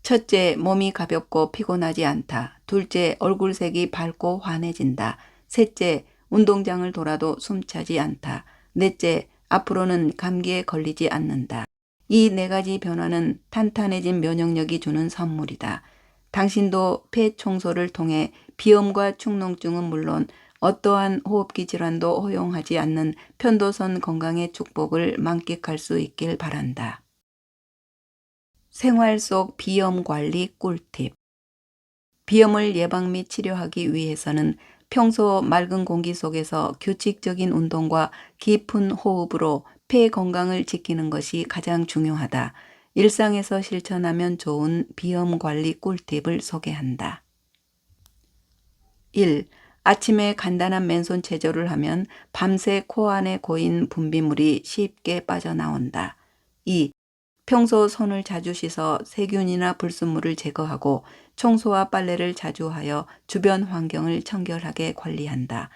Speaker 1: 첫째, 몸이 가볍고 피곤하지 않다. 둘째, 얼굴색이 밝고 환해진다. 셋째, 운동장을 돌아도 숨차지 않다. 넷째, 앞으로는 감기에 걸리지 않는다. 이 4가지 변화는 탄탄해진 면역력이 주는 선물이다. 당신도 폐 청소를 통해 비염과 축농증은 물론 어떠한 호흡기 질환도 허용하지 않는 편도선 건강의 축복을 만끽할 수 있길 바란다. 생활 속 비염 관리 꿀팁. 비염을 예방 및 치료하기 위해서는 평소 맑은 공기 속에서 규칙적인 운동과 깊은 호흡으로 폐 건강을 지키는 것이 가장 중요하다. 일상에서 실천하면 좋은 비염 관리 꿀팁을 소개한다. 1. 아침에 간단한 맨손 체조를 하면 밤새 코 안에 고인 분비물이 쉽게 빠져나온다. 2. 평소 손을 자주 씻어 세균이나 불순물을 제거하고 청소와 빨래를 자주 하여 주변 환경을 청결하게 관리한다.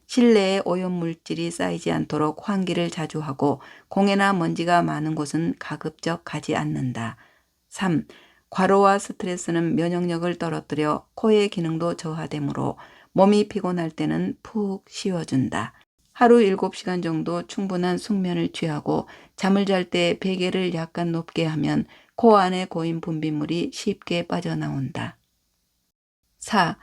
Speaker 1: 실내에 오염물질이 쌓이지 않도록 환기를 자주 하고 공해나 먼지가 많은 곳은 가급적 가지 않는다. 3. 과로와 스트레스는 면역력을 떨어뜨려 코의 기능도 저하되므로 몸이 피곤할 때는 푹 쉬어준다. 하루 7시간 정도 충분한 숙면을 취하고 잠을 잘 때 베개를 약간 높게 하면 코 안에 고인 분비물이 쉽게 빠져나온다. 4.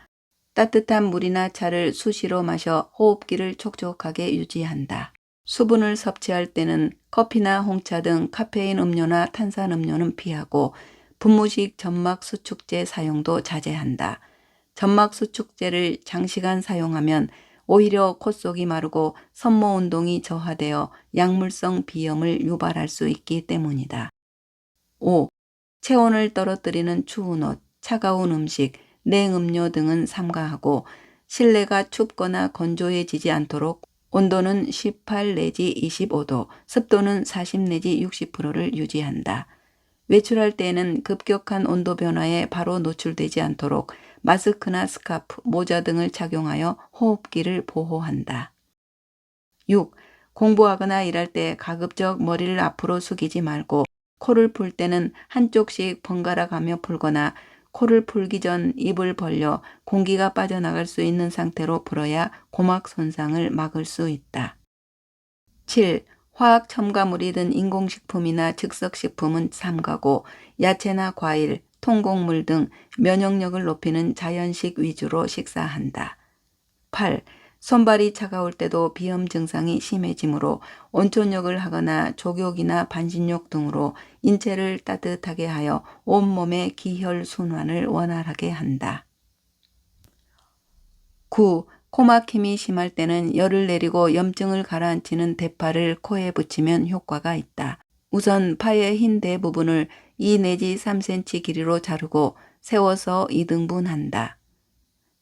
Speaker 1: 따뜻한 물이나 차를 수시로 마셔 호흡기를 촉촉하게 유지한다. 수분을 섭취할 때는 커피나 홍차 등 카페인 음료나 탄산음료는 피하고 분무식 점막 수축제 사용도 자제한다. 점막 수축제를 장시간 사용하면 오히려 콧속이 마르고 섬모 운동이 저하되어 약물성 비염을 유발할 수 있기 때문이다. 5. 체온을 떨어뜨리는 추운 옷, 차가운 음식, 냉음료 등은 삼가하고 실내가 춥거나 건조해지지 않도록 온도는 18 내지 25도, 습도는 40 내지 60%를 유지한다. 외출할 때에는 급격한 온도 변화에 바로 노출되지 않도록 마스크나 스카프, 모자 등을 착용하여 호흡기를 보호한다. 6. 공부하거나 일할 때 가급적 머리를 앞으로 숙이지 말고 코를 풀 때는 한쪽씩 번갈아 가며 풀거나 코를 풀기 전 입을 벌려 공기가 빠져나갈 수 있는 상태로 풀어야 고막 손상을 막을 수 있다. 7. 화학 첨가물이 든 인공식품이나 즉석식품은 삼가고 야채나 과일, 통곡물 등 면역력을 높이는 자연식 위주로 식사한다. 8. 손발이 차가울 때도 비염 증상이 심해지므로 온천욕을 하거나 족욕이나 반신욕 등으로 인체를 따뜻하게 하여 온몸의 기혈 순환을 원활하게 한다. 9. 코막힘이 심할 때는 열을 내리고 염증을 가라앉히는 대파를 코에 붙이면 효과가 있다. 우선 파의 흰 대부분을 2 내지 3cm 길이로 자르고 세워서 2등분한다.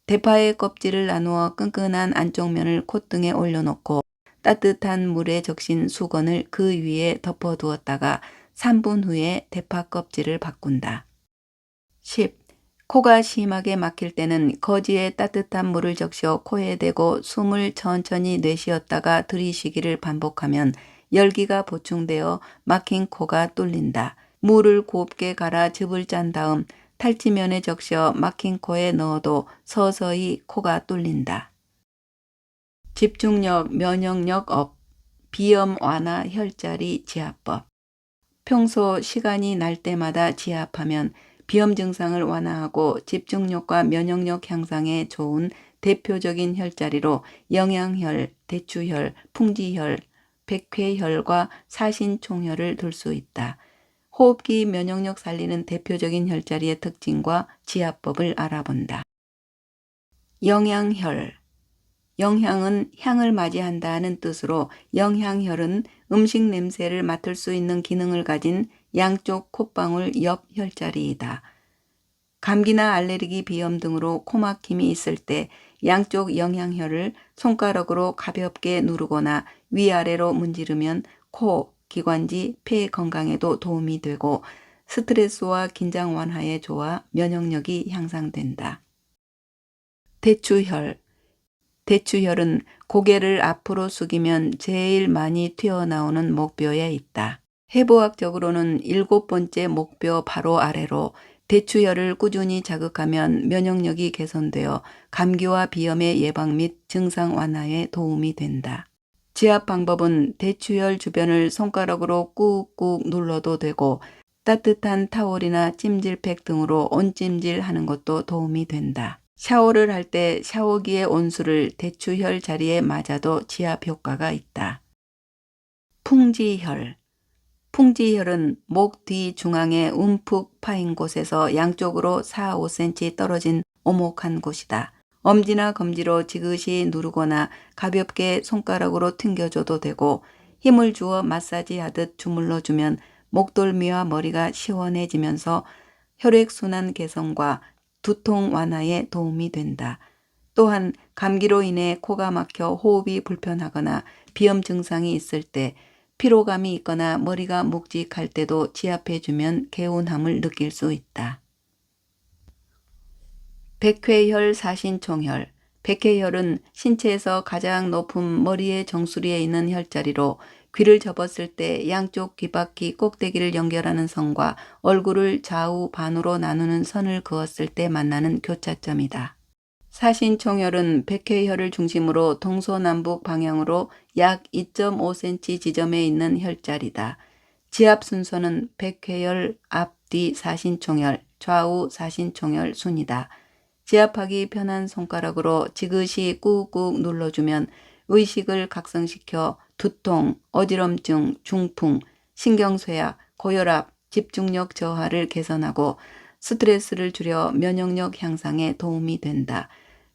Speaker 1: 대파의 껍질을 나누어 끈끈한 안쪽 면을 콧등에 올려놓고 따뜻한 물에 적신 수건을 그 위에 덮어두었다가 3분 후에 대파 껍질을 바꾼다. 10. 코가 심하게 막힐 때는 거지에 따뜻한 물을 적셔 코에 대고 숨을 천천히 내쉬었다가 들이쉬기를 반복하면 열기가 보충되어 막힌 코가 뚫린다. 물을 곱게 갈아 즙을 짠 다음 탈지면에 적셔 막힌 코에 넣어도 서서히 코가 뚫린다. 집중력, 면역력 업, 비염 완화 혈자리 지압법. 평소 시간이 날 때마다 지압하면 비염 증상을 완화하고 집중력과 면역력 향상에 좋은 대표적인 혈자리로 영양혈, 대추혈, 풍지혈, 백회혈과 사신총혈을 둘 수 있다. 호흡기 면역력 살리는 대표적인 혈자리의 특징과 지압법을 알아본다. 영양혈. 영향은 향을 맞이한다는 뜻으로 영향혈은 음식 냄새를 맡을 수 있는 기능을 가진 양쪽 콧방울 옆 혈자리이다. 감기나 알레르기 비염 등으로 코막힘이 있을 때 양쪽 영향혈을 손가락으로 가볍게 누르거나 위아래로 문지르면 코, 기관지, 폐 건강에도 도움이 되고 스트레스와 긴장 완화에 좋아 면역력이 향상된다. 대추혈. 대추혈은 고개를 앞으로 숙이면 제일 많이 튀어나오는 목뼈에 있다. 해부학적으로는 7번째 목뼈 바로 아래로 대추혈을 꾸준히 자극하면 면역력이 개선되어 감기와 비염의 예방 및 증상 완화에 도움이 된다. 지압 방법은 대추혈 주변을 손가락으로 꾹꾹 눌러도 되고 따뜻한 타올이나 찜질팩 등으로 온찜질하는 것도 도움이 된다. 샤워를 할 때 샤워기의 온수를 대추혈 자리에 맞아도 지압 효과가 있다. 풍지혈. 풍지혈은 목 뒤 중앙에 움푹 파인 곳에서 양쪽으로 4, 5cm 떨어진 오목한 곳이다. 엄지나 검지로 지그시 누르거나 가볍게 손가락으로 튕겨줘도 되고 힘을 주어 마사지하듯 주물러주면 목덜미와 머리가 시원해지면서 혈액순환 개선과 두통 완화에 도움이 된다. 또한 감기로 인해 코가 막혀 호흡이 불편하거나 비염 증상이 있을 때 피로감이 있거나 머리가 묵직할 때도 지압해주면 개운함을 느낄 수 있다. 백회혈, 사신총혈. 백회혈은 신체에서 가장 높은 머리의 정수리에 있는 혈자리로 귀를 접었을 때 양쪽 귀바퀴 꼭대기를 연결하는 선과 얼굴을 좌우 반으로 나누는 선을 그었을 때 만나는 교차점이다. 사신총혈은 백회혈을 중심으로 동서남북 방향으로 약 2.5cm 지점에 있는 혈자리다. 지압 순서는 백회혈, 앞뒤 사신총혈, 좌우 사신총혈 순이다. 지압하기 편한 손가락으로 지그시 꾹꾹 눌러주면 의식을 각성시켜 두통, 어지럼증, 중풍, 신경쇠약, 고혈압, 집중력 저하를 개선하고 스트레스를 줄여 면역력 향상에 도움이 된다.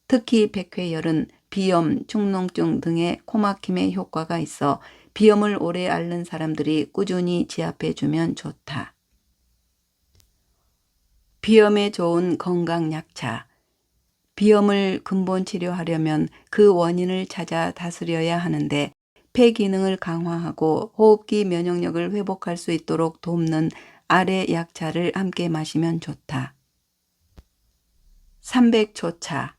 Speaker 1: 특히 백회혈은 비염, 축농증 등의 코막힘에 효과가 있어 비염을 오래 앓는 사람들이 꾸준히 지압해주면 좋다. 비염에 좋은 건강약차. 비염을 근본 치료하려면 그 원인을 찾아 다스려야 하는데 폐 기능을 강화하고 호흡기 면역력을 회복할 수 있도록 돕는 아래 약차를 함께 마시면 좋다. 300초차.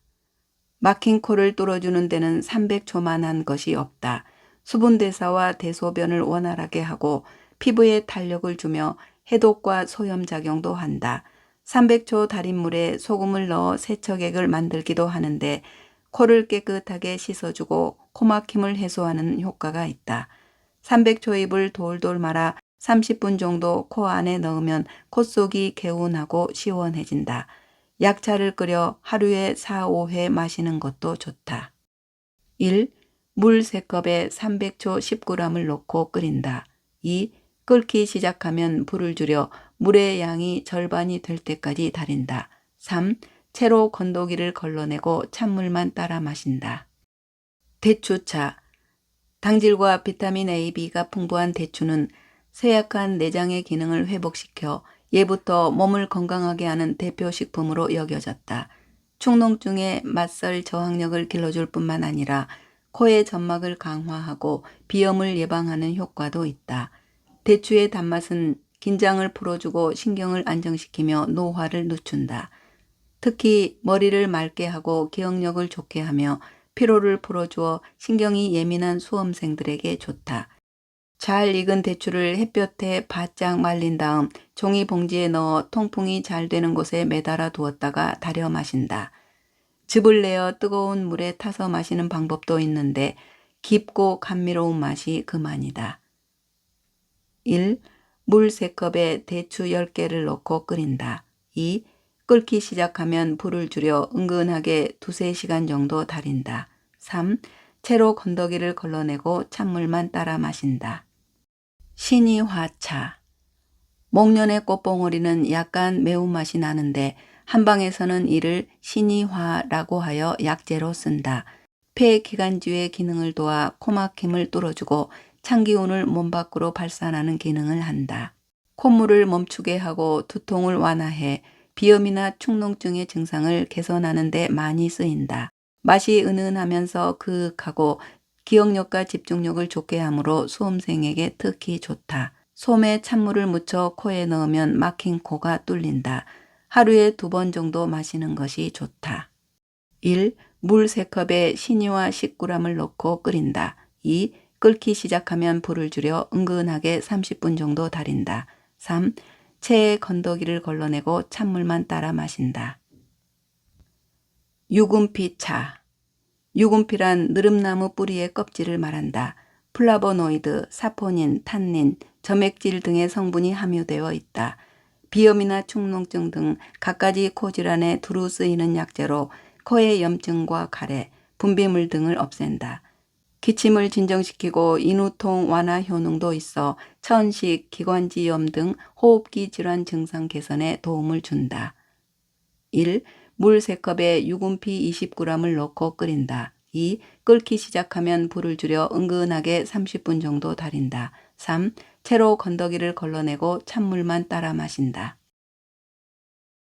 Speaker 1: 막힌 코를 뚫어주는 데는 300초만한 것이 없다. 수분 대사와 대소변을 원활하게 하고 피부에 탄력을 주며 해독과 소염 작용도 한다. 300초 달인 물에 소금을 넣어 세척액을 만들기도 하는데 코를 깨끗하게 씻어주고 코막힘을 해소하는 효과가 있다. 300초 잎을 돌돌 말아 30분 정도 코 안에 넣으면 콧속이 개운하고 시원해진다. 약차를 끓여 하루에 4, 5회 마시는 것도 좋다. 1. 물 3컵에 300초 10g을 넣고 끓인다. 2. 끓기 시작하면 불을 줄여 물의 양이 절반이 될 때까지 달인다. 3. 채로 건더기를 걸러내고 찬물만 따라 마신다. 대추차. 당질과 비타민 A, B가 풍부한 대추는 쇠약한 내장의 기능을 회복시켜 예부터 몸을 건강하게 하는 대표 식품으로 여겨졌다. 축농증의 맞설 저항력을 길러줄 뿐만 아니라 코의 점막을 강화하고 비염을 예방하는 효과도 있다. 대추의 단맛은 긴장을 풀어주고 신경을 안정시키며 노화를 늦춘다. 특히 머리를 맑게 하고 기억력을 좋게 하며 피로를 풀어주어 신경이 예민한 수험생들에게 좋다. 잘 익은 대추를 햇볕에 바짝 말린 다음 종이봉지에 넣어 통풍이 잘 되는 곳에 매달아 두었다가 달여 마신다. 즙을 내어 뜨거운 물에 타서 마시는 방법도 있는데 깊고 감미로운 맛이 그만이다. 1. 물 3컵에 대추 10개를 넣고 끓인다. 2. 끓기 시작하면 불을 줄여 은근하게 2~3시간 정도 달인다. 3. 채로 건더기를 걸러내고 찬물만 따라 마신다. 신이화차. 목련의 꽃봉오리는 약간 매운맛이 나는데 한방에서는 이를 신이화라고 하여 약재로 쓴다. 폐기관지의 기능을 도와 코막힘을 뚫어주고 찬기운을 몸 밖으로 발산하는 기능을 한다. 콧물을 멈추게 하고 두통을 완화해 비염이나 축농증의 증상을 개선하는 데 많이 쓰인다. 맛이 은은하면서 그윽하고 기억력과 집중력을 좋게 하므로 수험생에게 특히 좋다. 솜에 찬물을 묻혀 코에 넣으면 막힌 코가 뚫린다. 하루에 2번 정도 마시는 것이 좋다. 1. 물 3컵에 신이와 10g을 넣고 끓인다. 2. 끓기 시작하면 불을 줄여 은근하게 30분 정도 달인다. 3. 체에 건더기를 걸러내고 찬물만 따라 마신다. 유금피차. 유금피란 느릅나무 뿌리의 껍질을 말한다. 플라보노이드, 사포닌, 탄닌, 점액질 등의 성분이 함유되어 있다. 비염이나 축농증 등 갖가지 코질환에 두루 쓰이는 약재로 코의 염증과 가래, 분비물 등을 없앤다. 기침을 진정시키고 인후통 완화 효능도 있어 천식, 기관지염 등 호흡기 질환 증상 개선에 도움을 준다. 1. 물 3컵에 유금피 20g을 넣고 끓인다. 2. 끓기 시작하면 불을 줄여 은근하게 30분 정도 달인다. 3. 채로 건더기를 걸러내고 찬물만 따라 마신다.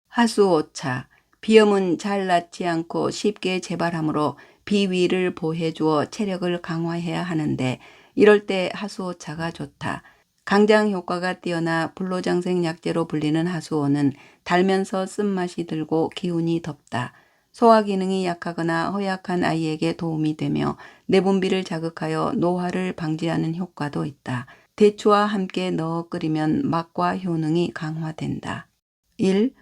Speaker 1: 하수오차. 비염은 잘 낫지 않고 쉽게 재발하므로 비위를 보해주어 체력을 강화해야 하는데 이럴 때 하수오차가 좋다. 강장 효과가 뛰어나 불로장생 약재로 불리는 하수오는 달면서 쓴맛이 들고 기운이 덥다. 소화 기능이 약하거나 허약한 아이에게 도움이 되며 내분비를 자극하여 노화를 방지하는 효과도 있다. 대추와 함께 넣어 끓이면 맛과 효능이 강화된다. 1.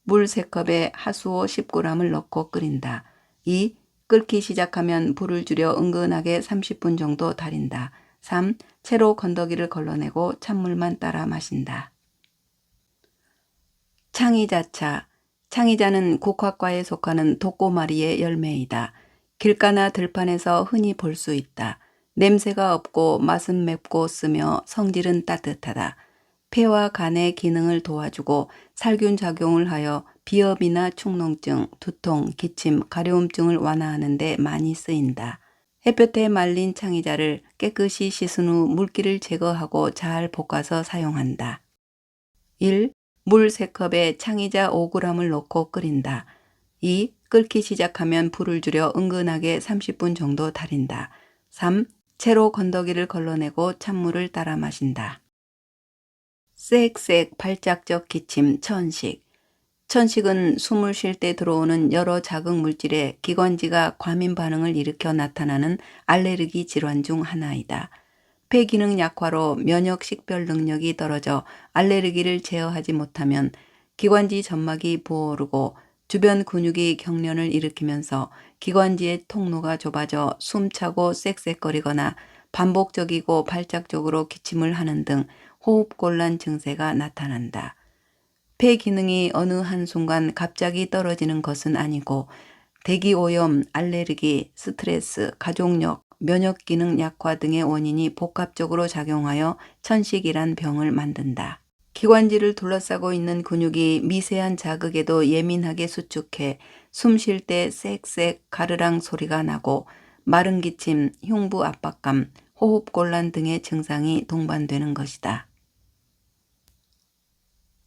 Speaker 1: 물 3컵에 하수오 10g을 넣고 끓인다. 2. 끓기 시작하면 불을 줄여 은근하게 30분 정도 달인다. 3. 채로 건더기를 걸러내고 찬물만 따라 마신다. 창의자차. 창의자는 국화과에 속하는 독고마리의 열매이다. 길가나 들판에서 흔히 볼 수 있다. 냄새가 없고 맛은 맵고 쓰며 성질은 따뜻하다. 폐와 간의 기능을 도와주고 살균 작용을 하여 비염이나 축농증, 두통, 기침, 가려움증을 완화하는 데 많이 쓰인다. 햇볕에 말린 창의자를 깨끗이 씻은 후 물기를 제거하고 잘 볶아서 사용한다. 1. 물 3컵에 창의자 5g을 넣고 끓인다. 2. 끓기 시작하면 불을 줄여 은근하게 30분 정도 달인다. 3. 채로 건더기를 걸러내고 찬물을 따라 마신다. 쌕쌕 발작적 기침 천식. 천식은 숨을 쉴 때 들어오는 여러 자극 물질에 기관지가 과민 반응을 일으켜 나타나는 알레르기 질환 중 하나이다. 폐 기능 약화로 면역 식별 능력이 떨어져 알레르기를 제어하지 못하면 기관지 점막이 부어오르고 주변 근육이 경련을 일으키면서 기관지의 통로가 좁아져 숨차고 쌕쌕거리거나 반복적이고 발작적으로 기침을 하는 등 호흡곤란 증세가 나타난다. 폐 기능이 어느 한순간 갑자기 떨어지는 것은 아니고 대기오염, 알레르기, 스트레스, 가족력, 면역기능 약화 등의 원인이 복합적으로 작용하여 천식이란 병을 만든다. 기관지를 둘러싸고 있는 근육이 미세한 자극에도 예민하게 수축해 숨 쉴 때 쌕쌕 가르랑 소리가 나고 마른 기침, 흉부 압박감, 호흡곤란 등의 증상이 동반되는 것이다.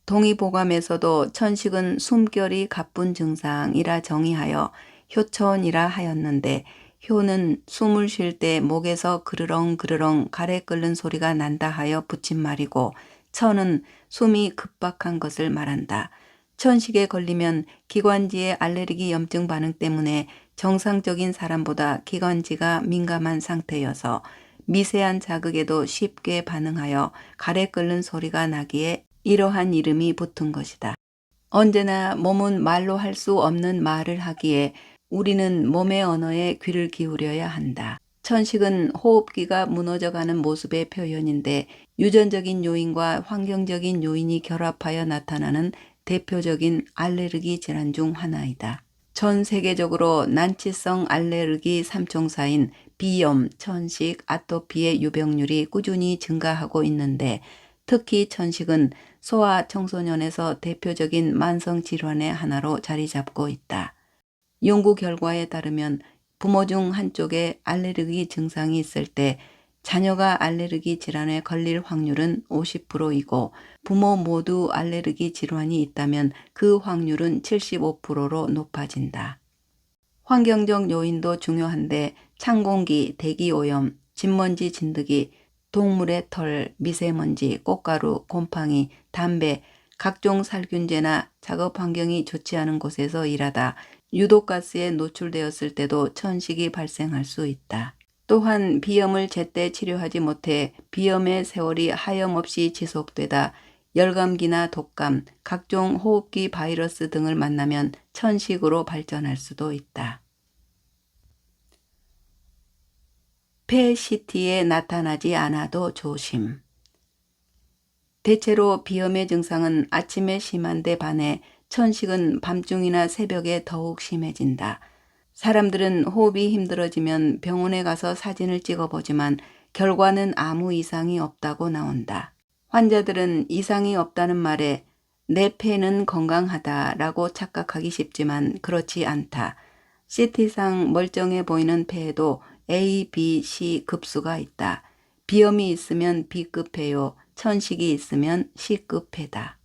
Speaker 1: 동의보감에서도 천식은 숨결이 가쁜 증상이라 정의하여 효천이라 하였는데 효는 숨을 쉴 때 목에서 그르렁 그르렁 가래 끓는 소리가 난다 하여 붙인 말이고 천은 숨이 급박한 것을 말한다. 천식에 걸리면 기관지의 알레르기 염증 반응 때문에 정상적인 사람보다 기관지가 민감한 상태여서 미세한 자극에도 쉽게 반응하여 가래 끓는 소리가 나기에 이러한 이름이 붙은 것이다. 언제나 몸은 말로 할 수 없는 말을 하기에 우리는 몸의 언어에 귀를 기울여야 한다. 천식은 호흡기가 무너져가는 모습의 표현인데 유전적인 요인과 환경적인 요인이 결합하여 나타나는 대표적인 알레르기 질환 중 하나이다. 전 세계적으로 난치성 알레르기 삼총사인 비염, 천식, 아토피의 유병률이 꾸준히 증가하고 있는데 특히 천식은 소아 청소년에서 대표적인 만성 질환의 하나로 자리 잡고 있다. 연구 결과에 따르면 부모 중 한쪽에 알레르기 증상이 있을 때 자녀가 알레르기 질환에 걸릴 확률은 50%이고 부모 모두 알레르기 질환이 있다면 그 확률은 75%로 높아진다. 환경적 요인도 중요한데 찬공기, 대기오염, 진먼지 진드기, 동물의 털, 미세먼지, 꽃가루, 곰팡이, 담배, 각종 살균제나 작업 환경이 좋지 않은 곳에서 일하다 유독가스에 노출되었을 때도 천식이 발생할 수 있다. 또한 비염을 제때 치료하지 못해 비염의 세월이 하염없이 지속되다 열감기나 독감, 각종 호흡기 바이러스 등을 만나면 천식으로 발전할 수도 있다. 폐 CT에 나타나지 않아도 조심. 대체로 비염의 증상은 아침에 심한데 반해 천식은 밤중이나 새벽에 더욱 심해진다. 사람들은 호흡이 힘들어지면 병원에 가서 사진을 찍어보지만 결과는 아무 이상이 없다고 나온다. 환자들은 이상이 없다는 말에 내 폐는 건강하다라고 착각하기 쉽지만 그렇지 않다. CT상 멀쩡해 보이는 폐에도 A, B, C 급수가 있다. 비염이 있으면 B급 폐요, 천식이 있으면 C급 폐다.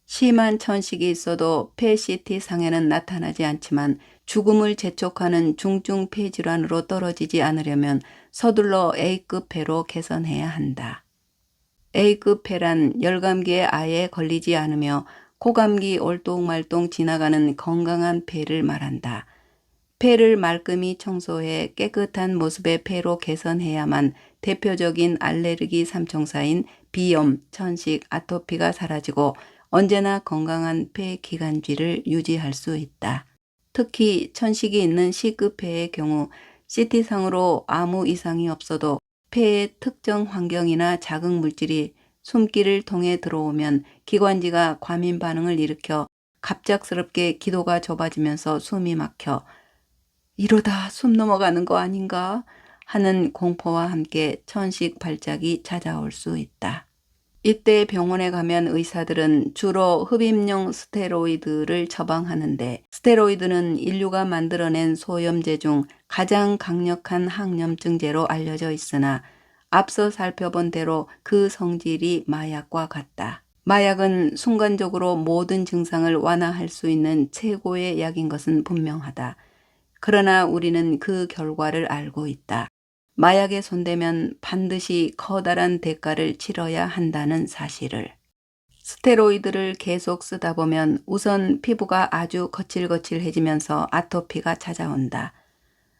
Speaker 1: 심한 천식이 있어도 폐 CT상에는 나타나지 않지만 죽음을 재촉하는 중증 폐질환으로 떨어지지 않으려면 서둘러 A급 폐로 개선해야 한다. A급 폐란 열감기에 아예 걸리지 않으며 코감기 올똥말똥 지나가는 건강한 폐를 말한다. 폐를 말끔히 청소해 깨끗한 모습의 폐로 개선해야만 대표적인 알레르기 삼총사인 비염, 천식, 아토피가 사라지고 언제나 건강한 폐 기관쥐를 유지할 수 있다. 특히 천식이 있는 C급 폐의 경우 CT상으로 아무 이상이 없어도 폐의 특정 환경이나 자극 물질이 숨기를 통해 들어오면 기관지가 과민 반응을 일으켜 갑작스럽게 기도가 좁아지면서 숨이 막혀 이러다 숨 넘어가는 거 아닌가 하는 공포와 함께 천식 발작이 찾아올 수 있다. 이때 병원에 가면 의사들은 주로 흡입용 스테로이드를 처방하는데 스테로이드는 인류가 만들어낸 소염제 중 가장 강력한 항염증제로 알려져 있으나 앞서 살펴본 대로 그 성질이 마약과 같다. 마약은 순간적으로 모든 증상을 완화할 수 있는 최고의 약인 것은 분명하다. 그러나 우리는 그 결과를 알고 있다. 마약에 손대면 반드시 커다란 대가를 치러야 한다는 사실을. 스테로이드를 계속 쓰다 보면 우선 피부가 아주 거칠거칠해지면서 아토피가 찾아온다.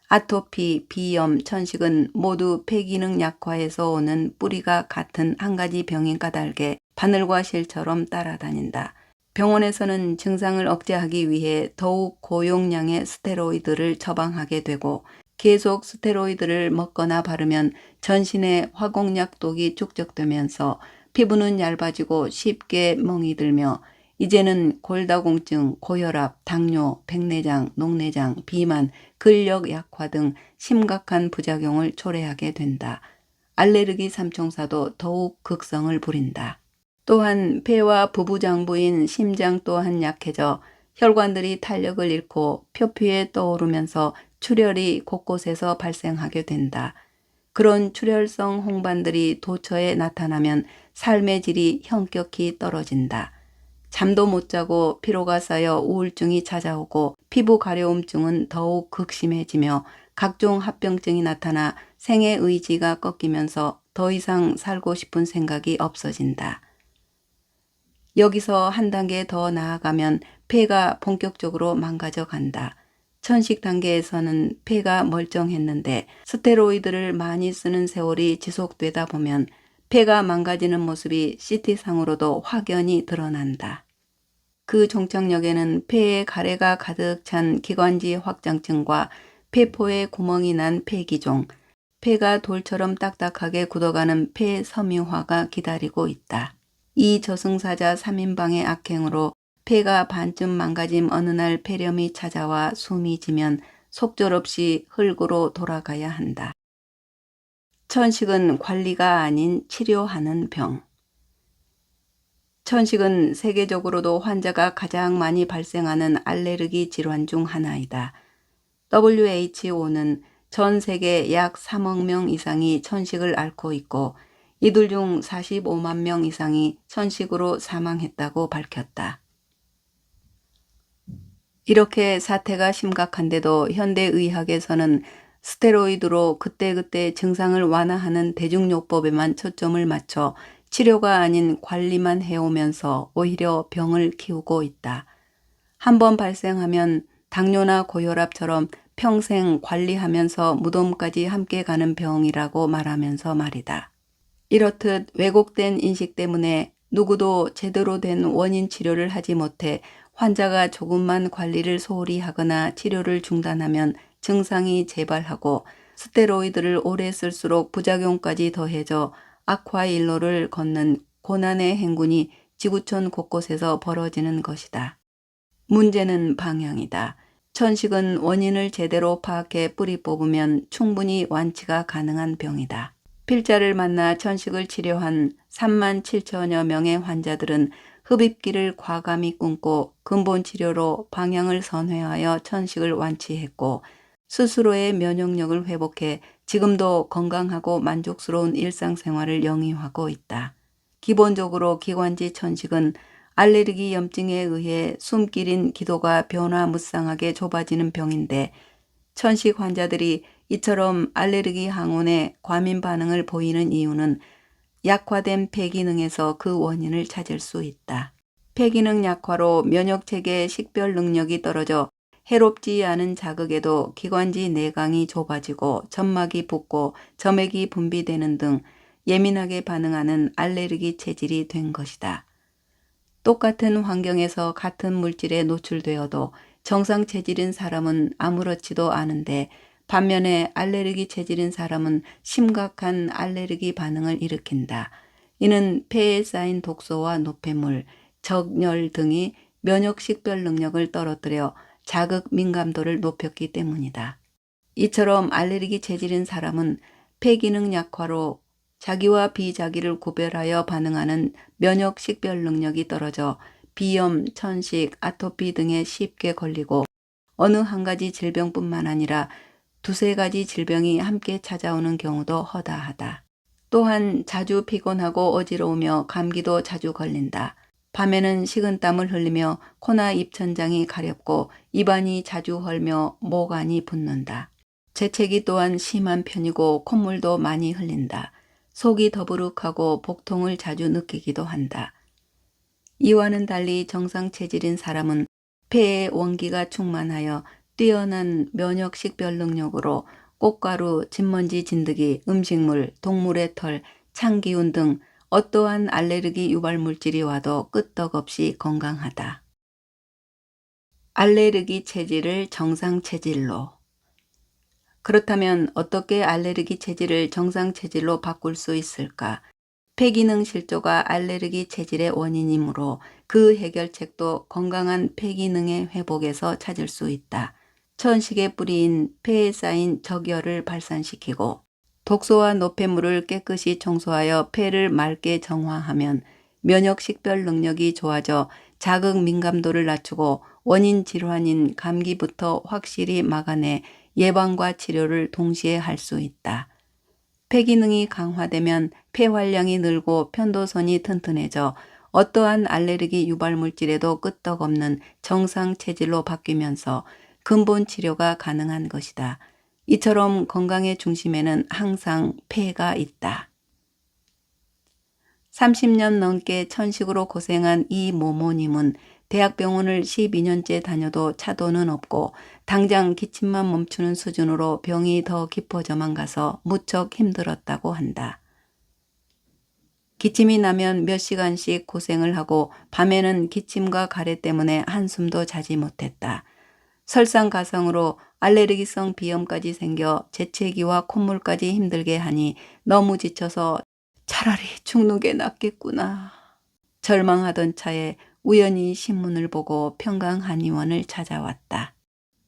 Speaker 1: 아토피, 비염, 천식은 모두 폐기능 약화에서 오는 뿌리가 같은 한 가지 병인 까닭에 바늘과 실처럼 따라다닌다. 병원에서는 증상을 억제하기 위해 더욱 고용량의 스테로이드를 처방하게 되고 계속 스테로이드를 먹거나 바르면 전신에 화공약독이 축적되면서 피부는 얇아지고 쉽게 멍이 들며 이제는 골다공증, 고혈압, 당뇨, 백내장, 녹내장, 비만, 근력 약화 등 심각한 부작용을 초래하게 된다. 알레르기 삼총사도 더욱 극성을 부린다. 또한 폐와 부부장부인 심장 또한 약해져 혈관들이 탄력을 잃고 표피에 떠오르면서 출혈이 곳곳에서 발생하게 된다. 그런 출혈성 홍반들이 도처에 나타나면 삶의 질이 현격히 떨어진다. 잠도 못 자고 피로가 쌓여 우울증이 찾아오고 피부 가려움증은 더욱 극심해지며 각종 합병증이 나타나 생의 의지가 꺾이면서 더 이상 살고 싶은 생각이 없어진다. 여기서 한 단계 더 나아가면 폐가 본격적으로 망가져 간다. 천식 단계에서는 폐가 멀쩡했는데 스테로이드를 많이 쓰는 세월이 지속되다 보면 폐가 망가지는 모습이 CT상으로도 확연히 드러난다. 그 종착역에는 폐에 가래가 가득 찬 기관지 확장증과 폐포에 구멍이 난 폐기종, 폐가 돌처럼 딱딱하게 굳어가는 폐섬유화가 기다리고 있다. 이 저승사자 3인방의 악행으로 폐가 반쯤 망가짐 어느 날 폐렴이 찾아와 숨이 지면 속절없이 흙으로 돌아가야 한다. 천식은 관리가 아닌 치료하는 병. 천식은 세계적으로도 환자가 가장 많이 발생하는 알레르기 질환 중 하나이다. WHO는 전 세계 약 3억 명 이상이 천식을 앓고 있고 이들 중 45만 명 이상이 천식으로 사망했다고 밝혔다. 이렇게 사태가 심각한데도 현대의학에서는 스테로이드로 그때그때 증상을 완화하는 대중요법에만 초점을 맞춰 치료가 아닌 관리만 해오면서 오히려 병을 키우고 있다. 한번 발생하면 당뇨나 고혈압처럼 평생 관리하면서 무덤까지 함께 가는 병이라고 말하면서 말이다. 이렇듯 왜곡된 인식 때문에 누구도 제대로 된 원인 치료를 하지 못해 환자가 조금만 관리를 소홀히 하거나 치료를 중단하면 증상이 재발하고 스테로이드를 오래 쓸수록 부작용까지 더해져 악화일로를 걷는 고난의 행군이 지구촌 곳곳에서 벌어지는 것이다. 문제는 방향이다. 천식은 원인을 제대로 파악해 뿌리 뽑으면 충분히 완치가 가능한 병이다. 필자를 만나 천식을 치료한 3만 7천여 명의 환자들은 흡입기를 과감히 끊고 근본 치료로 방향을 선회하여 천식을 완치했고 스스로의 면역력을 회복해 지금도 건강하고 만족스러운 일상생활을 영위하고 있다. 기본적으로 기관지 천식은 알레르기 염증에 의해 숨길인 기도가 변화무쌍하게 좁아지는 병인데 천식 환자들이 이처럼 알레르기 항원에 과민 반응을 보이는 이유는 약화된 폐기능에서 그 원인을 찾을 수 있다. 폐기능 약화로 면역체계의 식별 능력이 떨어져 해롭지 않은 자극에도 기관지 내강이 좁아지고 점막이 붓고 점액이 분비되는 등 예민하게 반응하는 알레르기 체질이 된 것이다. 똑같은 환경에서 같은 물질에 노출되어도 정상 체질인 사람은 아무렇지도 않은데 반면에 알레르기 체질인 사람은 심각한 알레르기 반응을 일으킨다. 이는 폐에 쌓인 독소와 노폐물, 적열 등이 면역 식별 능력을 떨어뜨려 자극 민감도를 높였기 때문이다. 이처럼 알레르기 체질인 사람은 폐기능 약화로 자기와 비자기를 구별하여 반응하는 면역 식별 능력이 떨어져 비염, 천식, 아토피 등에 쉽게 걸리고 어느 한 가지 질병뿐만 아니라 두세 가지 질병이 함께 찾아오는 경우도 허다하다. 또한 자주 피곤하고 어지러우며 감기도 자주 걸린다. 밤에는 식은땀을 흘리며 코나 입천장이 가렵고 입안이 자주 헐며 목안이 붓는다. 재채기 또한 심한 편이고 콧물도 많이 흘린다. 속이 더부룩하고 복통을 자주 느끼기도 한다. 이와는 달리 정상 체질인 사람은 폐에 원기가 충만하여 뛰어난 면역 식별 능력으로 꽃가루, 진먼지 진드기, 음식물, 동물의 털, 찬기운 등 어떠한 알레르기 유발 물질이 와도 끄떡없이 건강하다. 알레르기 체질을 정상 체질로. 그렇다면 어떻게 알레르기 체질을 정상 체질로 바꿀 수 있을까? 폐기능 실조가 알레르기 체질의 원인이므로 그 해결책도 건강한 폐기능의 회복에서 찾을 수 있다. 천식의 뿌리인 폐에 쌓인 적열을 발산시키고 독소와 노폐물을 깨끗이 청소하여 폐를 맑게 정화하면 면역 식별 능력이 좋아져 자극 민감도를 낮추고 원인 질환인 감기부터 확실히 막아내 예방과 치료를 동시에 할 수 있다. 폐기능이 강화되면 폐활량이 늘고 편도선이 튼튼해져 어떠한 알레르기 유발 물질에도 끄떡없는 정상 체질로 바뀌면서 근본 치료가 가능한 것이다. 이처럼 건강의 중심에는 항상 폐가 있다. 30년 넘게 천식으로 고생한 이 모모님은 대학병원을 12년째 다녀도 차도는 없고 당장 기침만 멈추는 수준으로 병이 더 깊어져만 가서 무척 힘들었다고 한다. 기침이 나면 몇 시간씩 고생을 하고 밤에는 기침과 가래 때문에 한숨도 자지 못했다. 설상가상으로 알레르기성 비염까지 생겨 재채기와 콧물까지 힘들게 하니 너무 지쳐서 차라리 죽는 게 낫겠구나. 절망하던 차에 우연히 신문을 보고 평강한의원을 찾아왔다.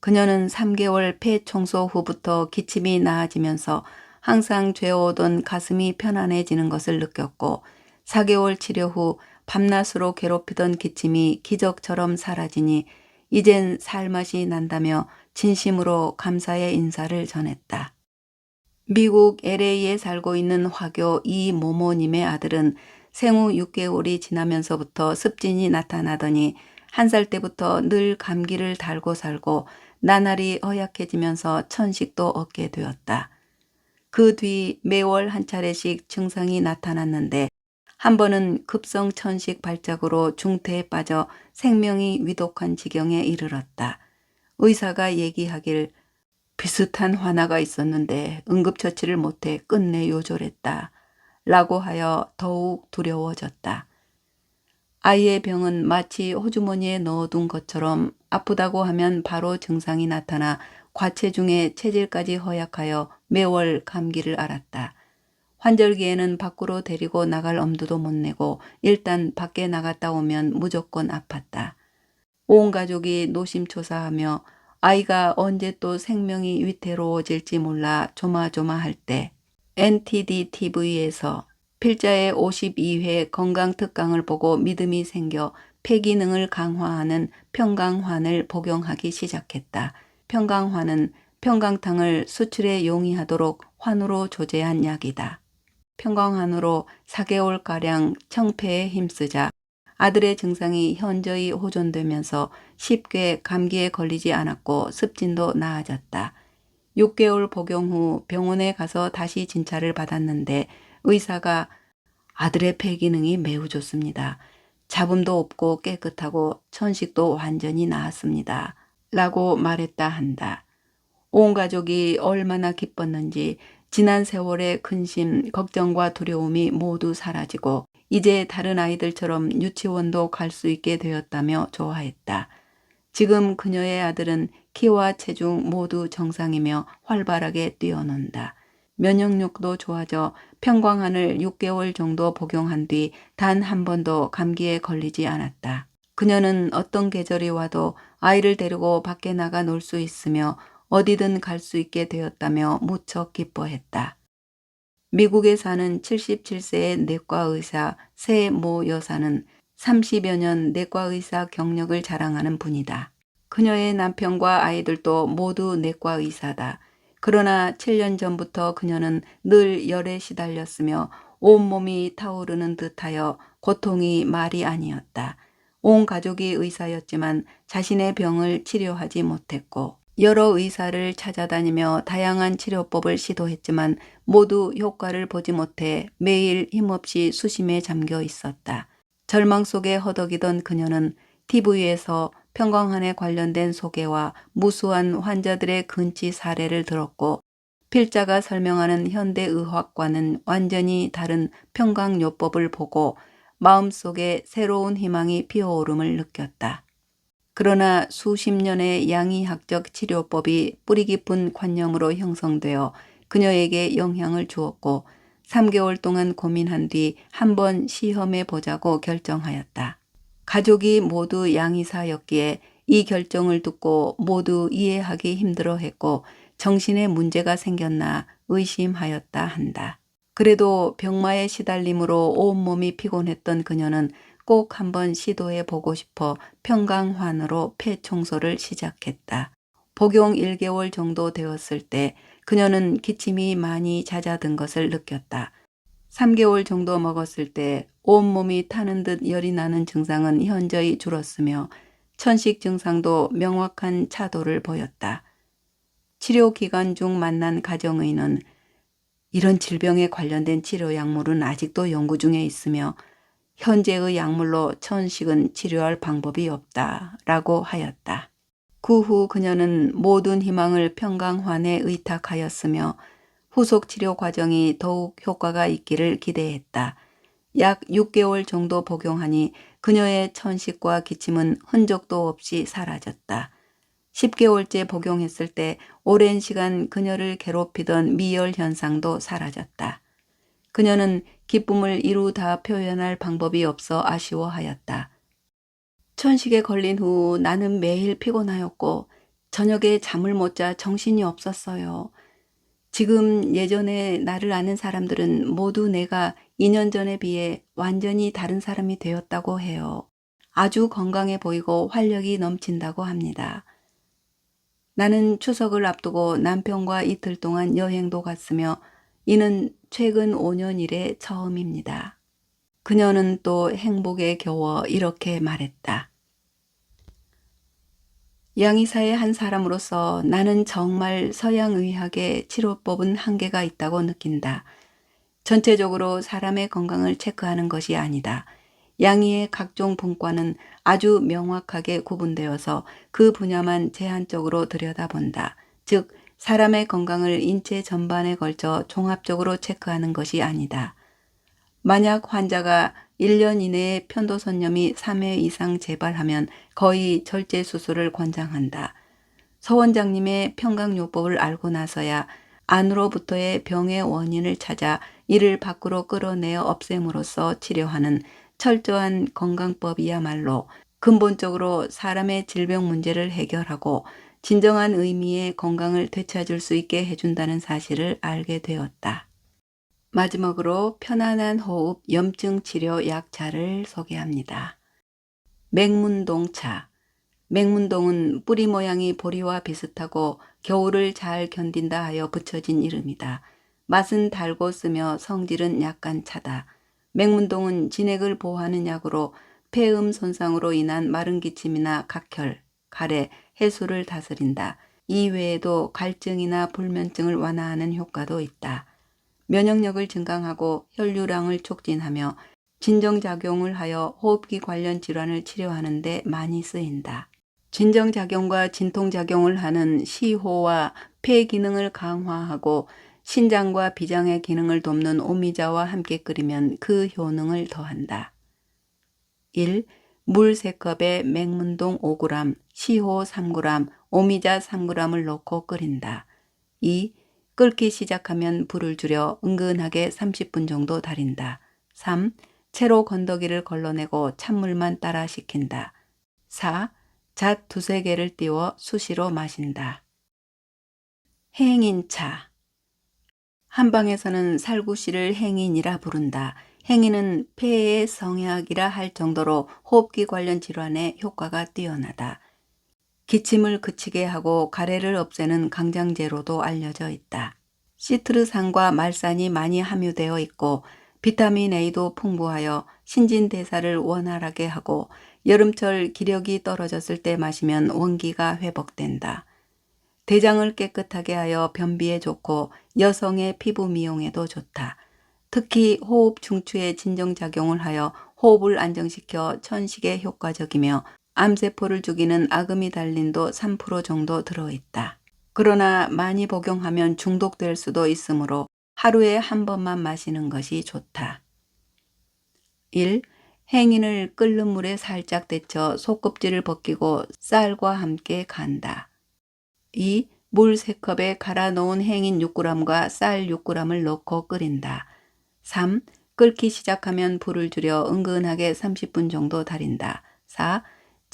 Speaker 1: 그녀는 3개월 폐 청소 후부터 기침이 나아지면서 항상 죄어오던 가슴이 편안해지는 것을 느꼈고 4개월 치료 후 밤낮으로 괴롭히던 기침이 기적처럼 사라지니 이젠 살맛이 난다며 진심으로 감사의 인사를 전했다. 미국 LA에 살고 있는 화교 이모모님의 아들은 생후 6개월이 지나면서부터 습진이 나타나더니 1살 때부터 늘 감기를 달고 살고 나날이 허약해지면서 천식도 얻게 되었다. 그 뒤 매월 한 차례씩 증상이 나타났는데 한 번은 급성 천식 발작으로 중태에 빠져 생명이 위독한 지경에 이르렀다. 의사가 얘기하길 비슷한 화나가 있었는데 응급처치를 못해 끝내 요절했다. 라고 하여 더욱 두려워졌다. 아이의 병은 마치 호주머니에 넣어둔 것처럼 아프다고 하면 바로 증상이 나타나 과체중에 체질까지 허약하여 매월 감기를 앓았다. 환절기에는 밖으로 데리고 나갈 엄두도 못 내고 일단 밖에 나갔다 오면 무조건 아팠다. 온 가족이 노심초사하며 아이가 언제 또 생명이 위태로워질지 몰라 조마조마할 때 NTD TV에서 필자의 52회 건강특강을 보고 믿음이 생겨 폐기능을 강화하는 평강환을 복용하기 시작했다. 평강환은 평강탕을 수출에 용이하도록 환으로 조제한 약이다. 평강환으로 4개월가량 청폐에 힘쓰자 아들의 증상이 현저히 호전되면서 쉽게 감기에 걸리지 않았고 습진도 나아졌다. 6개월 복용 후 병원에 가서 다시 진찰을 받았는데 의사가 아들의 폐 기능이 매우 좋습니다. 잡음도 없고 깨끗하고 천식도 완전히 나았습니다. 라고 말했다 한다. 온 가족이 얼마나 기뻤는지 지난 세월의 근심, 걱정과 두려움이 모두 사라지고 이제 다른 아이들처럼 유치원도 갈 수 있게 되었다며 좋아했다. 지금 그녀의 아들은 키와 체중 모두 정상이며 활발하게 뛰어논다. 면역력도 좋아져 평강환을 6개월 정도 복용한 뒤 단 한 번도 감기에 걸리지 않았다. 그녀는 어떤 계절이 와도 아이를 데리고 밖에 나가 놀 수 있으며 어디든 갈 수 있게 되었다며 무척 기뻐했다. 미국에 사는 77세의 내과의사 세모 여사는 30여 년 내과의사 경력을 자랑하는 분이다. 그녀의 남편과 아이들도 모두 내과의사다. 그러나 7년 전부터 그녀는 늘 열에 시달렸으며 온몸이 타오르는 듯하여 고통이 말이 아니었다. 온 가족이 의사였지만 자신의 병을 치료하지 못했고 여러 의사를 찾아다니며 다양한 치료법을 시도했지만 모두 효과를 보지 못해 매일 힘없이 수심에 잠겨 있었다. 절망 속에 허덕이던 그녀는 TV에서 평강환에 관련된 소개와 무수한 환자들의 근치 사례를 들었고 필자가 설명하는 현대의학과는 완전히 다른 평강요법을 보고 마음속에 새로운 희망이 피어오름을 느꼈다. 그러나 수십 년의 양의학적 치료법이 뿌리 깊은 관념으로 형성되어 그녀에게 영향을 주었고 3개월 동안 고민한 뒤 한번 시험해 보자고 결정하였다. 가족이 모두 양의사였기에 이 결정을 듣고 모두 이해하기 힘들어했고 정신에 문제가 생겼나 의심하였다 한다. 그래도 병마에 시달림으로 온몸이 피곤했던 그녀는 꼭 한번 시도해 보고 싶어 평강환으로 폐 청소를 시작했다. 복용 1개월 정도 되었을 때 그녀는 기침이 많이 잦아든 것을 느꼈다. 3개월 정도 먹었을 때 온몸이 타는 듯 열이 나는 증상은 현저히 줄었으며 천식 증상도 명확한 차도를 보였다. 치료 기간 중 만난 가정의는 이런 질병에 관련된 치료 약물은 아직도 연구 중에 있으며 현재의 약물로 천식은 치료할 방법이 없다라고 하였다. 그 후 그녀는 모든 희망을 평강환에 의탁하였으며 후속 치료 과정이 더욱 효과가 있기를 기대했다. 약 6개월 정도 복용하니 그녀의 천식과 기침은 흔적도 없이 사라졌다. 10개월째 복용했을 때 오랜 시간 그녀를 괴롭히던 미열 현상도 사라졌다. 그녀는 기쁨을 이루 다 표현할 방법이 없어 아쉬워하였다. 천식에 걸린 후 나는 매일 피곤하였고 저녁에 잠을 못 자 정신이 없었어요. 지금 예전에 나를 아는 사람들은 모두 내가 2년 전에 비해 완전히 다른 사람이 되었다고 해요. 아주 건강해 보이고 활력이 넘친다고 합니다. 나는 추석을 앞두고 남편과 이틀 동안 여행도 갔으며 이는 최근 5년 이래 처음입니다. 그녀는 또 행복에 겨워 이렇게 말했다. 양의사의 한 사람으로서 나는 정말 서양의학의 치료법은 한계가 있다고 느낀다. 전체적으로 사람의 건강을 체크하는 것이 아니다. 양의의 각종 분과는 아주 명확하게 구분되어서 그 분야만 제한적으로 들여다본다. 즉, 사람의 건강을 인체 전반에 걸쳐 종합적으로 체크하는 것이 아니다. 만약 환자가 1년 이내에 편도선염이 3회 이상 재발하면 거의 절제 수술을 권장한다. 서 원장님의 평강요법을 알고 나서야 안으로부터의 병의 원인을 찾아 이를 밖으로 끌어내어 없앰으로써 치료하는 철저한 건강법이야말로 근본적으로 사람의 질병 문제를 해결하고 진정한 의미의 건강을 되찾을 수 있게 해준다는 사실을 알게 되었다. 마지막으로 편안한 호흡 염증 치료 약차를 소개합니다. 맹문동차. 맹문동은 뿌리 모양이 보리와 비슷하고 겨울을 잘 견딘다 하여 붙여진 이름이다. 맛은 달고 쓰며 성질은 약간 차다. 맹문동은 진액을 보호하는 약으로 폐음 손상으로 인한 마른 기침이나 각혈, 가래, 해수를 다스린다. 이외에도 갈증이나 불면증을 완화하는 효과도 있다. 면역력을 증강하고 혈류량을 촉진하며 진정작용을 하여 호흡기 관련 질환을 치료하는 데 많이 쓰인다. 진정작용과 진통작용을 하는 시호와 폐 기능을 강화하고 신장과 비장의 기능을 돕는 오미자와 함께 끓이면 그 효능을 더한다. 1. 물 3컵에 맹문동 5g, 시호 3g, 오미자 3g을 넣고 끓인다. 2. 끓기 시작하면 불을 줄여 은근하게 30분 정도 달인다. 3. 채로 건더기를 걸러내고 찬물만 따라 식힌다. 4. 잣 2-3개를 띄워 수시로 마신다. 행인차. 한방에서는 살구씨를 행인이라 부른다. 행인은 폐의 성약이라 할 정도로 호흡기 관련 질환에 효과가 뛰어나다. 기침을 그치게 하고 가래를 없애는 강장제로도 알려져 있다. 시트르산과 말산이 많이 함유되어 있고 비타민 A도 풍부하여 신진대사를 원활하게 하고 여름철 기력이 떨어졌을 때 마시면 원기가 회복된다. 대장을 깨끗하게 하여 변비에 좋고 여성의 피부 미용에도 좋다. 특히 호흡 중추에 진정작용을 하여 호흡을 안정시켜 천식에 효과적이며 암세포를 죽이는 아그미달린도 3% 정도 들어있다. 그러나 많이 복용하면 중독될 수도 있으므로 하루에 한 번만 마시는 것이 좋다. 1. 행인을 끓는 물에 살짝 데쳐 속껍질을 벗기고 쌀과 함께 간다. 2. 물 3컵에 갈아 놓은 행인 6g과 쌀 6g을 넣고 끓인다. 3. 끓기 시작하면 불을 줄여 은근하게 30분 정도 달인다. 4.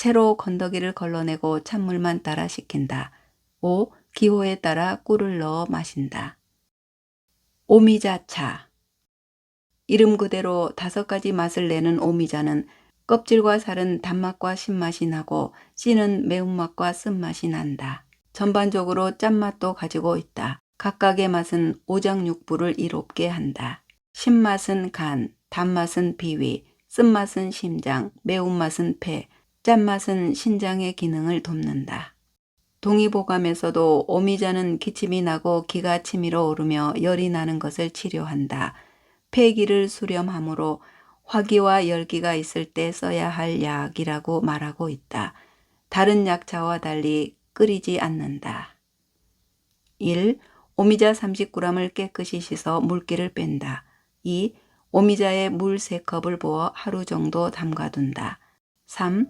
Speaker 1: 채로 건더기를 걸러내고 찬물만 따라 식힌다. 5. 기호에 따라 꿀을 넣어 마신다. 오미자차. 이름 그대로 5가지 맛을 내는 오미자는 껍질과 살은 단맛과 신맛이 나고 씨는 매운맛과 쓴맛이 난다. 전반적으로 짠맛도 가지고 있다. 각각의 맛은 오장육부를 이롭게 한다. 신맛은 간, 단맛은 비위, 쓴맛은 심장, 매운맛은 폐, 짠맛은 신장의 기능을 돕는다. 동의보감에서도 오미자는 기침이 나고 기가 치밀어 오르며 열이 나는 것을 치료한다. 폐기를 수렴하므로 화기와 열기가 있을 때 써야 할 약이라고 말하고 있다. 다른 약차와 달리 끓이지 않는다. 1. 오미자 30g을 깨끗이 씻어 물기를 뺀다. 2. 오미자에 물 3컵을 부어 하루 정도 담가둔다. 3.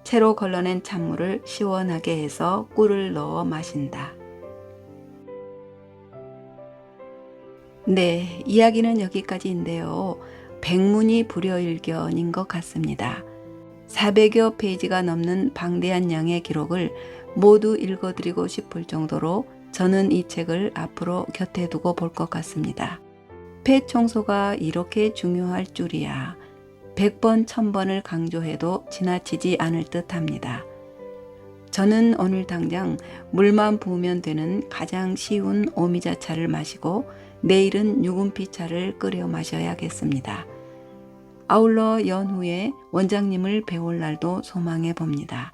Speaker 1: 채로 걸러낸 찬물을 시원하게 해서 꿀을 넣어 마신다. 네, 이야기는 여기까지인데요. 백문이 불여일견인 것 같습니다. 400여 페이지가 넘는 방대한 양의 기록을 모두 읽어드리고 싶을 정도로 저는 이 책을 앞으로 곁에 두고 볼 것 같습니다. 폐 청소가 이렇게 중요할 줄이야. 100번, 1000번을 강조해도 지나치지 않을 듯 합니다. 저는 오늘 당장 물만 부으면 되는 가장 쉬운 오미자차를 마시고 내일은 유분피차를 끓여 마셔야겠습니다. 아울러 연후에 원장님을 배울 날도 소망해 봅니다.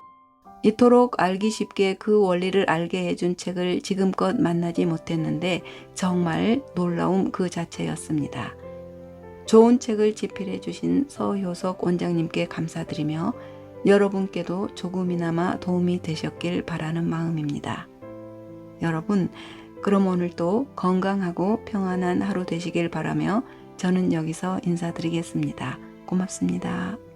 Speaker 1: 이토록 알기 쉽게 그 원리를 알게 해준 책을 지금껏 만나지 못했는데 정말 놀라움 그 자체였습니다. 좋은 책을 집필해 주신 서효석 원장님께 감사드리며 여러분께도 조금이나마 도움이 되셨길 바라는 마음입니다. 여러분, 그럼 오늘도 건강하고 평안한 하루 되시길 바라며 저는 여기서 인사드리겠습니다. 고맙습니다.